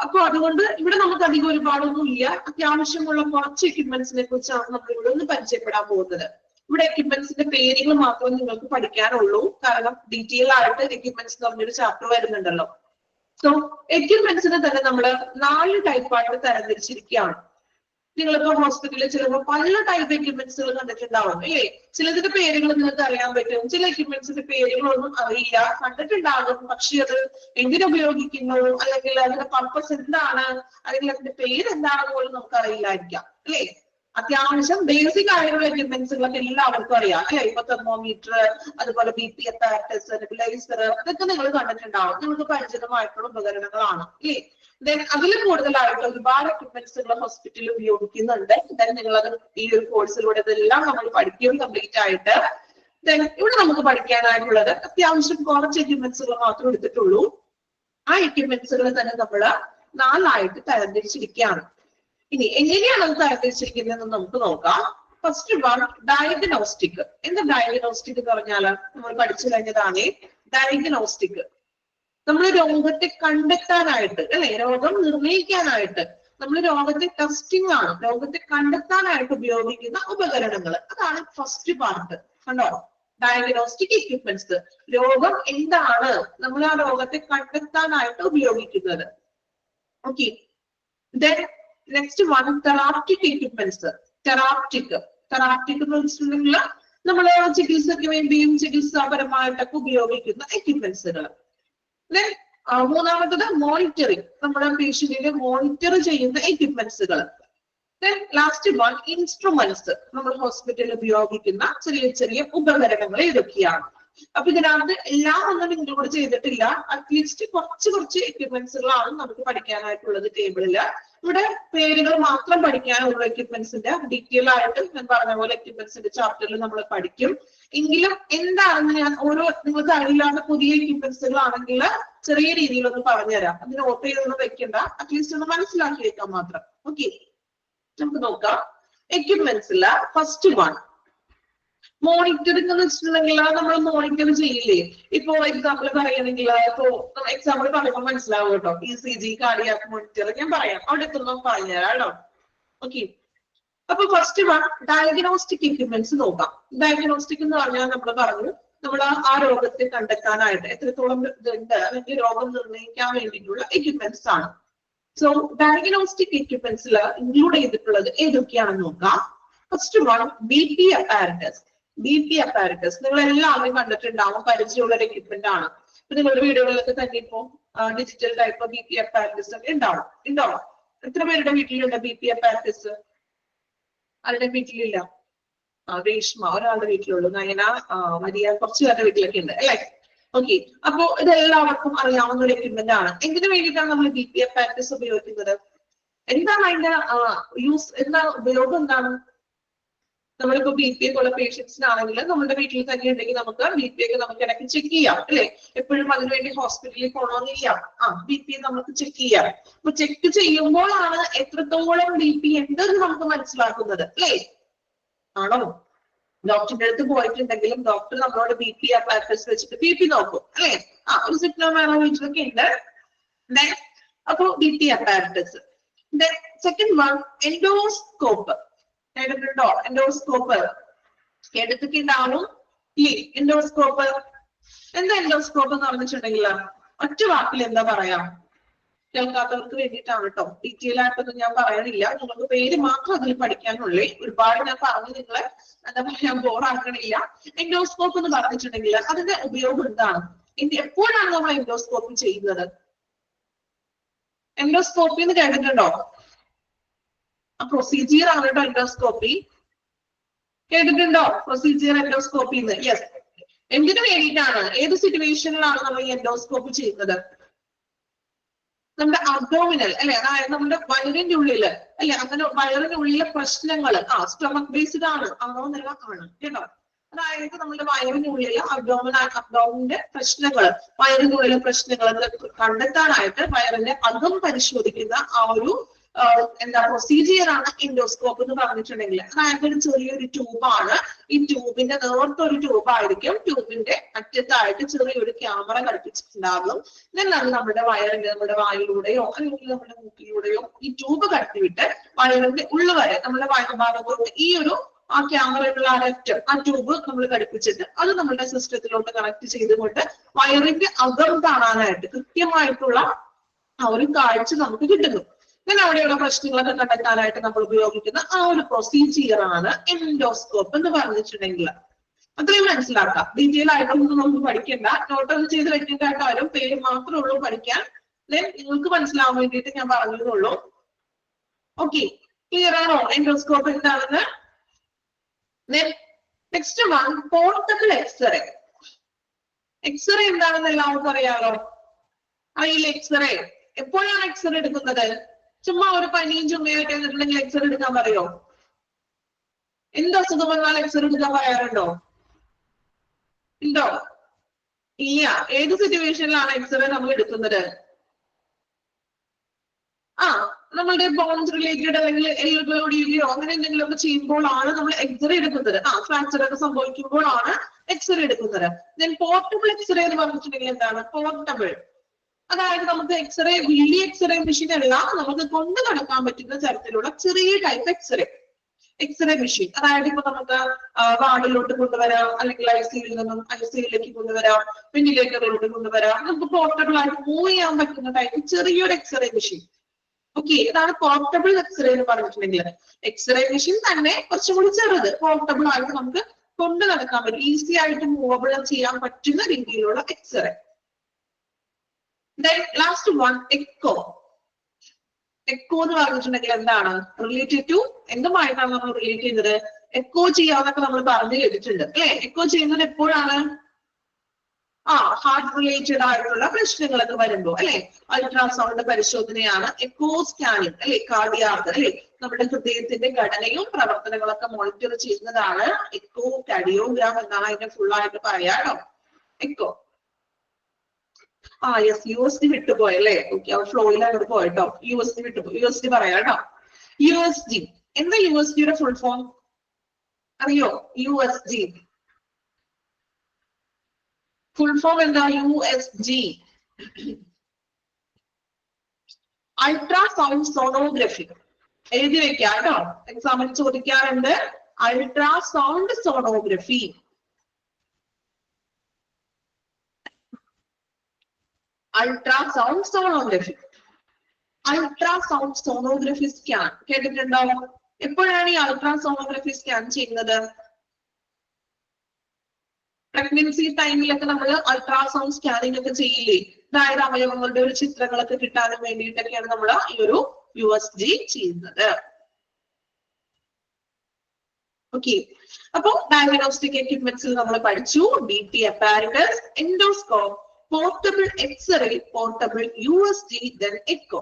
അപ്പൊ അതുകൊണ്ട് ഇവിടെ നമുക്ക് അധികം ഒരുപാടൊന്നും ഇല്ല. അത്യാവശ്യമുള്ള കുറച്ച് എക്യുപ്മെന്റ്സിനെ കുറിച്ചാണ് നമ്മൾ ഇവിടെ ഒന്ന് പരിചയപ്പെടാൻ പോകുന്നത്. ഇവിടെ എക്യുപ്മെന്റ്സിന്റെ പേരുകൾ മാത്രം നിങ്ങൾക്ക് പഠിക്കാനുള്ളൂ. കാരണം ഡീറ്റെയിൽ ആയിട്ട് എക്യുപ്മെന്റ്സ് എന്ന് പറഞ്ഞൊരു ചാപ്റ്റർ വരുന്നുണ്ടല്ലോ. സോ എക്യുപ്മെന്റ്സിനെ തന്നെ നമ്മൾ 4 ടൈപ്പായിട്ട് തരംതിരിച്ചിരിക്കുകയാണ്. നിങ്ങളിപ്പോ ഹോസ്പിറ്റലിൽ ചിലപ്പോൾ പല ടൈപ്പ് എക്യുപ്മെന്റ്സുകൾ കണ്ടിട്ടുണ്ടാവും അല്ലേ? ചിലതിന്റെ പേരുകൾ നിങ്ങൾക്ക് അറിയാൻ പറ്റും, ചില എക്യുപ്മെന്റ്സിന്റെ പേരുകളൊന്നും അറിയില്ല, കണ്ടിട്ടുണ്ടാകും. പക്ഷെ അത് എങ്ങനെ ഉപയോഗിക്കുന്നു, അല്ലെങ്കിൽ അതിന്റെ പർപ്പസ് എന്താണ്, അല്ലെങ്കിൽ അതിന്റെ പേര് എന്താണെന്ന് പോലും നമുക്ക് അറിയില്ലായിരിക്കാം അല്ലേ? അത്യാവശ്യം ബേസിക് ആയിട്ടുള്ള എക്യുപ്മെന്റ്സുകളൊക്കെ എല്ലാവർക്കും അറിയാം അല്ലെ? ഇപ്പൊ തെർമോമീറ്റർ, അതുപോലെ BP അപ്പാരറ്റസ്, നെബുലൈസർ, അതൊക്കെ നിങ്ങൾ കണ്ടിട്ടുണ്ടാവും. നിങ്ങൾക്ക് പരിചിതമായിട്ടുള്ള ഉപകരണങ്ങളാണ് അല്ലേ? ദെൻ അതിൽ കൂടുതലായിട്ട് ഒരുപാട് എക്യുപ്മെന്റ്സുകൾ ഹോസ്പിറ്റലിൽ ഉപയോഗിക്കുന്നുണ്ട്. ദെൻ നിങ്ങളത് ഈ ഒരു കോഴ്സിലൂടെ ഇതെല്ലാം നമ്മൾ പഠിക്കും കംപ്ലീറ്റ് ആയിട്ട്. ദെൻ ഇവിടെ നമുക്ക് പഠിക്കാനായിട്ടുള്ളത് അത്യാവശ്യം കുറച്ച് എക്യുപ്മെന്റ്സുകൾ മാത്രം എടുത്തിട്ടുള്ളൂ. ആ എക്യുപ്മെന്റ്സുകൾ തന്നെ നമ്മൾ 4 തരംതിരിച്ചിരിക്കുകയാണ്. ഇനി എങ്ങനെയാണ് അത് തരംതിരിച്ചിരിക്കുന്നതെന്ന് നമുക്ക് നോക്കാം. First one, diagnostic. എന്താ ഡയഗ്നോസ്റ്റിക് എന്ന് പറഞ്ഞാല് നമ്മൾ പഠിച്ചു കഴിഞ്ഞതാണ്. ഡയഗ്നോസ്റ്റിക് നമ്മൾ രോഗത്തെ കണ്ടെത്താനായിട്ട് അല്ലെ, രോഗം നിർണ്ണയിക്കാനായിട്ട് നമ്മൾ രോഗത്തെ ടെസ്റ്റിംഗ് ആണ്, രോഗത്തെ കണ്ടെത്താനായിട്ട് ഉപയോഗിക്കുന്ന ഉപകരണങ്ങൾ. അതാണ് ഫസ്റ്റ് പാർട്ട്. കണ്ടോ? ഡയഗ്നോസ്റ്റിക് എക്യുപ്മെന്റ്സ്, രോഗം എന്താണ്, നമ്മൾ ആ രോഗത്തെ കണ്ടെത്താനായിട്ട് ഉപയോഗിക്കുന്നത്. Okay. Then next one, therapeutic equipments. Therapeutic എന്ന് വെച്ചിട്ടുണ്ടെങ്കിൽ നമ്മൾ ചികിത്സയ്ക്ക് വേണ്ടിയും ചികിത്സാപരമായിട്ടൊക്കെ ഉപയോഗിക്കുന്ന എക്യുപ്മെന്റ്സുകൾ. ദെൻ മൂന്നാമത്തത് മോണിറ്ററിങ്, നമ്മുടെ പേഷ്യന്റിനെ മോണിറ്റർ ചെയ്യുന്ന എക്യുപ്മെന്റ്സുകൾ. ദെൻ ലാസ്റ്റ് വൺ, ഇൻസ്ട്രുമെന്റ്സ്, നമ്മൾ ഹോസ്പിറ്റലിൽ ഉപയോഗിക്കുന്ന ചെറിയ ചെറിയ ഉപകരണങ്ങൾ ഏതൊക്കെയാണ്. അപ്പൊ ഇതിനകത്ത് എല്ലാം ഒന്നും ഇൻക്ലൂഡ് ചെയ്തിട്ടില്ല. അറ്റ്ലീസ്റ്റ് കുറച്ച് എക്യുപ്മെന്റ്സുകളാണ് നമുക്ക് പഠിക്കാനായിട്ടുള്ളത് ടേബിളില്. ഇവിടെ പേരുകൾ മാത്രം പഠിക്കാനുള്ള എക്യുപ്മെന്റ്സിന്റെ ഡീറ്റെയിൽ ആയിട്ട് ഞാൻ പറഞ്ഞ പോലെ എക്യുപ്മെന്റ്സിന്റെ ചാപ്റ്ററിൽ നമ്മൾ പഠിക്കും. എങ്കിലും എന്താണെന്ന് ഞാൻ ഓരോ നിങ്ങൾക്ക് അറിയില്ലാത്ത പുതിയ എക്യുപ്മെന്റ്സുകളാണെങ്കിൽ ചെറിയ രീതിയിലൊന്ന് പറഞ്ഞുതരാം. അത് നോട്ട് ചെയ്തൊന്നും വെക്കണ്ട, അറ്റ്ലീസ്റ്റ് ഒന്ന് മനസ്സിലാക്കി വെക്കാൻ മാത്രം. ഓക്കെ, നമുക്ക് നോക്കാം. എക്യുപ്മെന്റ്സില് ഫസ്റ്റ് വൺ, മോണിറ്ററിംഗ് എന്ന് വെച്ചിട്ടുണ്ടെങ്കിൽ നമ്മൾ മോണിറ്റർ ചെയ്യില്ലേ. ഇപ്പോ എക്സാമ്പിൾ പറയുകയാണെങ്കിൽ ഇപ്പോ എക്സാമ്പിൾ പറയുമ്പോൾ മനസ്സിലാവും കേട്ടോ. ECG, കാർഡിയാക് മോണിറ്റർ ഞാൻ പറയാം, അവിടെ എത്തുമ്പോൾ പറഞ്ഞുതരാം കേട്ടോ. ഓക്കെ. അപ്പൊ ഫസ്റ്റ് വൺ, ഡയഗ്നോസ്റ്റിക് എക്യുപ്മെന്റ്സ് നോക്കാം. ഡയഗ്നോസ്റ്റിക് എന്ന് പറഞ്ഞാൽ നമ്മൾ പറഞ്ഞു, നമ്മൾ ആ രോഗത്തെ കണ്ടെത്താനായിട്ട് എത്രത്തോളം ഇതുണ്ട് അല്ലെങ്കിൽ രോഗം നിർണ്ണയിക്കാൻ വേണ്ടിയിട്ടുള്ള എക്യുപ്മെന്റ്സ് ആണ്. സോ ഡയഗ്നോസ്റ്റിക് എക്യുപ്മെന്റ്സിൽ ഇൻക്ലൂഡ് ചെയ്തിട്ടുള്ളത് ഏതൊക്കെയാണെന്ന് നോക്കാം. First one, BP apparatus. BP apparatus നിങ്ങൾ എല്ലാവരും കണ്ടിട്ടുണ്ടാവും, പരിചയമുള്ള ഒരു എക്യുപ്മെന്റ് ആണ്. ഇപ്പൊ നിങ്ങളുടെ വീടുകളിലൊക്കെ തന്നെ ഇപ്പോ ഡിജിറ്റൽ ടൈപ്പ് BP അപ്പാരറ്റസ് ഒക്കെ ഉണ്ടാവും. എത്ര പേരുടെ വീട്ടിലുണ്ട് BP അപ്പാരറ്റസ്? ആരുടെ വീട്ടിലില്ല? രേഷ്മ ഒരാളുടെ വീട്ടിലുള്ളൂ, നയന, മരിയ, കുറച്ചു പേരുടെ വീട്ടിലൊക്കെ ഉണ്ട് അല്ലെ? ഓക്കെ. അപ്പോ ഇതെല്ലാവർക്കും അറിയാവുന്ന ഒരു എക്യുപ്മെന്റ് ആണ്. എന്തിനു വേണ്ടിയിട്ടാണ് നമ്മൾ BP അപ്പാരറ്റസ് ഉപയോഗിക്കുന്നത്? എന്താണ് അതിന്റെ യൂസ്, എന്താ ഉപയോഗം എന്താണ്? നമ്മളിപ്പോ BP ഒക്കെ ഉള്ള പേഷ്യൻസിനാണെങ്കിൽ നമ്മുടെ വീട്ടിൽ തന്നെ ഉണ്ടെങ്കിൽ നമുക്ക് BP ഒക്കെ നമുക്ക് ഇടയ്ക്ക് ചെക്ക് ചെയ്യാം അല്ലെ? എപ്പോഴും അതിനുവേണ്ടി ഹോസ്പിറ്റലിൽ പോകണമെന്നില്ല. BP നമുക്ക് ചെക്ക് ചെയ്യാം. അപ്പൊ ചെക്ക് ചെയ്യുമ്പോഴാണ് എത്രത്തോളം BP ഉണ്ടെന്ന് നമുക്ക് മനസ്സിലാക്കുന്നത് അല്ലേ? ആണോ? ഡോക്ടറിന്റെ അടുത്ത് പോയിട്ടുണ്ടെങ്കിലും ഡോക്ടർ നമ്മളോട് BP അപ്പാരറ്റസ് വെച്ചിട്ട് BP നോക്കും അല്ലെ? ഒരു സിഗ്നോമാനോമീറ്റർ ഒക്കെ ഉണ്ട്. അപ്പൊ BP apparatus. Second one, endoscope. കേട്ടിട്ടുണ്ടോ? എൻഡോസ്കോപ്പ് കേട്ടിട്ടൊക്കെ ഉണ്ടാവും ഇല്ലേ? എൻഡോസ്കോപ്പ്. എന്താ എൻഡോസ്കോപ്പ് എന്ന് പറഞ്ഞിട്ടുണ്ടെങ്കിൽ ഒറ്റ വാക്കിൽ എന്താ പറയാ? കേൾക്കാത്തവർക്ക് വേണ്ടിയിട്ടാണ് കേട്ടോ, ഡീറ്റെയിൽ ആയിട്ടൊന്നും ഞാൻ പറയണില്ല. നിങ്ങൾക്ക് പേര് മാത്രം അതിൽ പഠിക്കാനുള്ളേ. ഒരുപാട് ഞാൻ പറഞ്ഞു നിങ്ങളെ എന്താ പറയാ ബോറാക്കണില്ല. എൻഡോസ്കോപ്പ് എന്ന് പറഞ്ഞിട്ടുണ്ടെങ്കിൽ അതിന്റെ ഉപയോഗം എന്താണ്? എപ്പോഴാണ് നമ്മൾ എൻഡോസ്കോപ്പി ചെയ്യുന്നത്? എൻഡോസ്കോപ്പി എന്ന് കേട്ടിട്ടുണ്ടോ? പ്രൊസീജിയർ ആണ് കേട്ടോ എൻഡോസ്കോപ്പി. കേട്ടിട്ടുണ്ടോ പ്രൊസീജിയർ എൻഡോസ്കോപ്പി എന്ന്? യെസ്. എന്തിനു വേണ്ടിയിട്ടാണ്, ഏത് സിറ്റുവേഷനിലാണ് നമ്മൾ ഈ എൻഡോസ്കോപ്പി ചെയ്യുന്നത്? നമ്മുടെ അബ്ഡോമിനൽ അല്ലെ, അതായത് നമ്മുടെ വയറിന്റെ ഉള്ളില് അല്ലെ, അങ്ങനെ വയറിന്റെ ഉള്ളിലെ പ്രശ്നങ്ങൾ സ്റ്റൊമക് ബേസ്ഡ് ആണ്, ആണോന്നല്ല ആണ് കേട്ടോ. അതായത് നമ്മുടെ വയറിന്റെ ഉള്ളിലെ അബ്ഡോമിന്റെ പ്രശ്നങ്ങൾ, വയറിന്റെ ഉള്ളിലെ പ്രശ്നങ്ങൾ കണ്ടെത്താനായിട്ട് വയറിന്റെ അകം പരിശോധിക്കുന്ന ആ ഒരു എന്താ പ്രൊസീജിയർ ആണ് എൻഡോസ്കോപ്പ് എന്ന് പറഞ്ഞിട്ടുണ്ടെങ്കിൽ. അതായത് ഒരു ചെറിയൊരു ട്യൂബാണ്. ഈ ട്യൂബിന്റെ നേർത്തൊരു ട്യൂബായിരിക്കും. ട്യൂബിന്റെ അറ്റത്തായിട്ട് ചെറിയൊരു ക്യാമറ ഘടിപ്പിച്ചിട്ടുണ്ടാകും. അത് നമ്മുടെ വയറിന്റെ, നമ്മുടെ വായിലൂടെയോ അല്ലെങ്കിൽ നമ്മുടെ മൂക്കിലൂടെയോ ഈ ട്യൂബ് കടത്തിവിട്ട് വയറിന്റെ ഉള്ളു വരെ നമ്മുടെ വയറുഭാഗത്തോട്ട് ഈ ഒരു ആ ക്യാമറയുള്ള ആ ട്യൂബ് നമ്മൾ ഘടിപ്പിച്ചിട്ട് അത് നമ്മുടെ സിസ്റ്റത്തിലോട്ട് കണക്ട് ചെയ്തുകൊണ്ട് വയറിന്റെ അകം കാണാനായിട്ട് കൃത്യമായിട്ടുള്ള ആ ഒരു കാഴ്ച നമുക്ക് കിട്ടുന്നു. അങ്ങനെ അവിടെയുള്ള പ്രശ്നങ്ങളൊക്കെ കണ്ടെത്താനായിട്ട് നമ്മൾ ഉപയോഗിക്കുന്ന ആ ഒരു പ്രൊസീജിയർ ആണ് എൻഡോസ്കോപ്പ് എന്ന് പറഞ്ഞിട്ടുണ്ടെങ്കിൽ. അത്രയും മനസ്സിലാക്കാം. ഡീറ്റെയിൽ ആയിട്ടൊന്നും നമുക്ക് പഠിക്കണ്ട, നോട്ടൊന്നും ചെയ്ത് വെക്കേണ്ട കാര്യം, പേര് മാത്രമേ ഉള്ളൂ പഠിക്കാൻ. നിങ്ങൾക്ക് മനസ്സിലാവാൻ വേണ്ടിയിട്ട് ഞാൻ പറഞ്ഞതുള്ളൂ. ഓക്കെ, ക്ലിയർ ആണോ എൻഡോസ്കോപ്പ് എന്താണെന്ന്? Next one, portable x-ray. X-ray എന്താണെന്ന് എല്ലാവർക്കും അറിയാലോ? അറിയില്ല എക്സ്റേ? എപ്പോഴാണ് എക്സ്റേ എടുക്കുന്നത്? ചുമ്മാ ഒരു പനിയും ചുമയായിട്ട് എന്നിട്ടുണ്ടെങ്കിൽ എക്സ്റേ എടുക്കാൻ പറയോ? എന്ത് അസുഖം വന്നാൽ എക്സ്റേ എടുക്കാൻ പറയാറുണ്ടോ? ഉണ്ടോ? ഇല്ല. ഏത് സിറ്റുവേഷനിലാണ് എക്സ്റേ നമ്മൾ എടുക്കുന്നത്? നമ്മളുടെ ബോൺസ് റിലേറ്റഡ് അല്ലെങ്കിൽ എല്ലുകളോടിയോ അങ്ങനെ എന്തെങ്കിലും ഒക്കെ ചെയ്യുമ്പോഴാണ് നമ്മൾ എക്സ്റേ എടുക്കുന്നത്. ഫ്രാക്ചർ ഒക്കെ സംഭവിക്കുമ്പോഴാണ് എക്സ്റേ എടുക്കുന്നത്. ദെൻ പോർട്ടബിൾ എക്സ്റേ എന്ന് പറഞ്ഞിട്ടുണ്ടെങ്കിൽ എന്താണ്? പോർട്ടബിൾ, അതായത് നമുക്ക് എക്സ്റേ വലിയ എക്സ്റേ മെഷീൻ അല്ല, നമുക്ക് കൊണ്ടു നടക്കാൻ പറ്റുന്ന തരത്തിലുള്ള ചെറിയ ടൈപ്പ് എക്സ്റേ മെഷീൻ. അതായത് ഇപ്പൊ നമുക്ക് വാർഡിലോട്ട് കൊണ്ടുവരാം, അല്ലെങ്കിൽ ICUയിൽ നിന്നും ICUയിലേക്ക് കൊണ്ടുവരാം, വെന്റിലേറ്ററിലോട്ട് കൊണ്ടുവരാം. നമുക്ക് പോർട്ടബിൾ ആയിട്ട് മൂവ് ചെയ്യാൻ പറ്റുന്ന ടൈപ്പ് ചെറിയൊരു എക്സ്റേ മെഷീൻ. ഓക്കെ, ഇതാണ് പോർട്ടബിൾ എക്സ്റേ എന്ന് പറഞ്ഞിട്ടുണ്ടെങ്കിൽ. എക്സ്റേ മെഷീൻ തന്നെ കുറച്ചും കൂടി ചെറുത്, പോർട്ടബിൾ ആയിട്ട് നമുക്ക് കൊണ്ടു നടക്കാൻ പറ്റും, ഈസി ആയിട്ട് മൂവബിൾ ചെയ്യാൻ പറ്റുന്ന രീതിയിലുള്ള x-ray. Then last one, echo. Echo എന്ന് പറഞ്ഞിട്ടുണ്ടെങ്കിൽ എന്താണ്? റിലേറ്റഡ് ടു എന്തുമായിട്ടാണ് നമ്മൾ റിലേറ്റ് ചെയ്യുന്നത്? എക്കോ ചെയ്യാന്നൊക്കെ നമ്മൾ പറഞ്ഞു കേട്ടിട്ടുണ്ട് അല്ലെ? എക്കോ ചെയ്യുന്നത് എപ്പോഴാണ്? ഹാർട്ട് റിലേറ്റഡ് ആയിട്ടുള്ള പ്രശ്നങ്ങളൊക്കെ വരുമ്പോ അല്ലെ? അൾട്രാസൗണ്ട് പരിശോധനയാണ് എക്കോ സ്കാനിങ് അല്ലെ? കാർഡിയാക് അല്ലെ? നമ്മുടെ ഹൃദയത്തിന്റെ ഘടനയും പ്രവർത്തനങ്ങളൊക്കെ മോണിറ്റർ ചെയ്യുന്നതാണ് എക്കോ കാർഡിയോഗ്രാം എന്നാണ് അതിന്റെ ഫുൾ ആയിട്ട് പറയാട്ടോ. എക്കോ. യെസ്, USD വിട്ടുപോയി അല്ലേ? ഓക്കെ, ഫ്ലോയിൽ അങ്ങോട്ട് പോയിട്ടോ. USD വിട്ടുപോയി. USD പറയാം കേട്ടോ. USD എന്താ? USDയുടെ ഫുൾ ഫോം അറിയോ? USD ഫുൾ ഫോം എന്താ? USG, ultrasound sonography. എഴുതി വെക്കാം കേട്ടോ, എക്സാമിന് ചോദിക്കാറുണ്ട്. Ultrasound sonography. Ultrasound sonography. Ultrasound sonography scan കേട്ടിട്ടുണ്ടോ? എപ്പോഴാണ് ഈ അൾട്രാസോണോഗ്രഫി സ്കാൻ ചെയ്യുന്നത്? പ്രഗ്നൻസി ടൈമിലൊക്കെ നമ്മൾ അൾട്രാസൗണ്ട് സ്കാനിങ് ഒക്കെ ചെയ്യില്ലേ? അതായത് അവയവങ്ങളുടെ ഒരു ചിത്രങ്ങളൊക്കെ കിട്ടാനും വേണ്ടിയിട്ടൊക്കെയാണ് നമ്മൾ ഈ ഒരു USG ചെയ്യുന്നത്. ഓക്കെ, അപ്പൊ ഡയഗ്നോസ്റ്റിക് എക്യുപ്മെന്റ്സിൽ നമ്മൾ പഠിച്ചു DT apparatus, endoscope, portable x-ray, portable USG, then echo.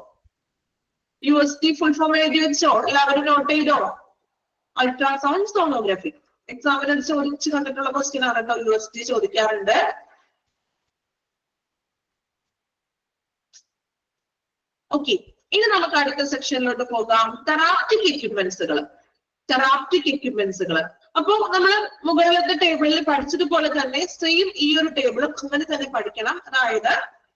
USG full form എഴുതി വെച്ചോ? എല്ലാവരും നോട്ട് ചെയ്തോ? Ultrasound sonography. എക്സാമിന് ചോദിച്ചു കണ്ടിട്ടുള്ള ക്വസ്റ്റ്യൻ ആണ് കേട്ടോ. USG ചോദിക്കാറുണ്ട്. ഓക്കെ, ഇനി നമുക്ക് അടുത്ത സെക്ഷനിലോട്ട് പോകാം. തെറാപ്റ്റിക് എക്യുപ്മെന്റ്സുകൾ. തെറാപ്റ്റിക് എക്യുപ്മെന്റ്സുകൾ. അപ്പൊ നമ്മൾ മുകളിലത്തെ ടേബിളിൽ പഠിച്ചതുപോലെ തന്നെ സെയിം ഈ ഒരു ടേബിളും അങ്ങനെ തന്നെ പഠിക്കണം. അതായത്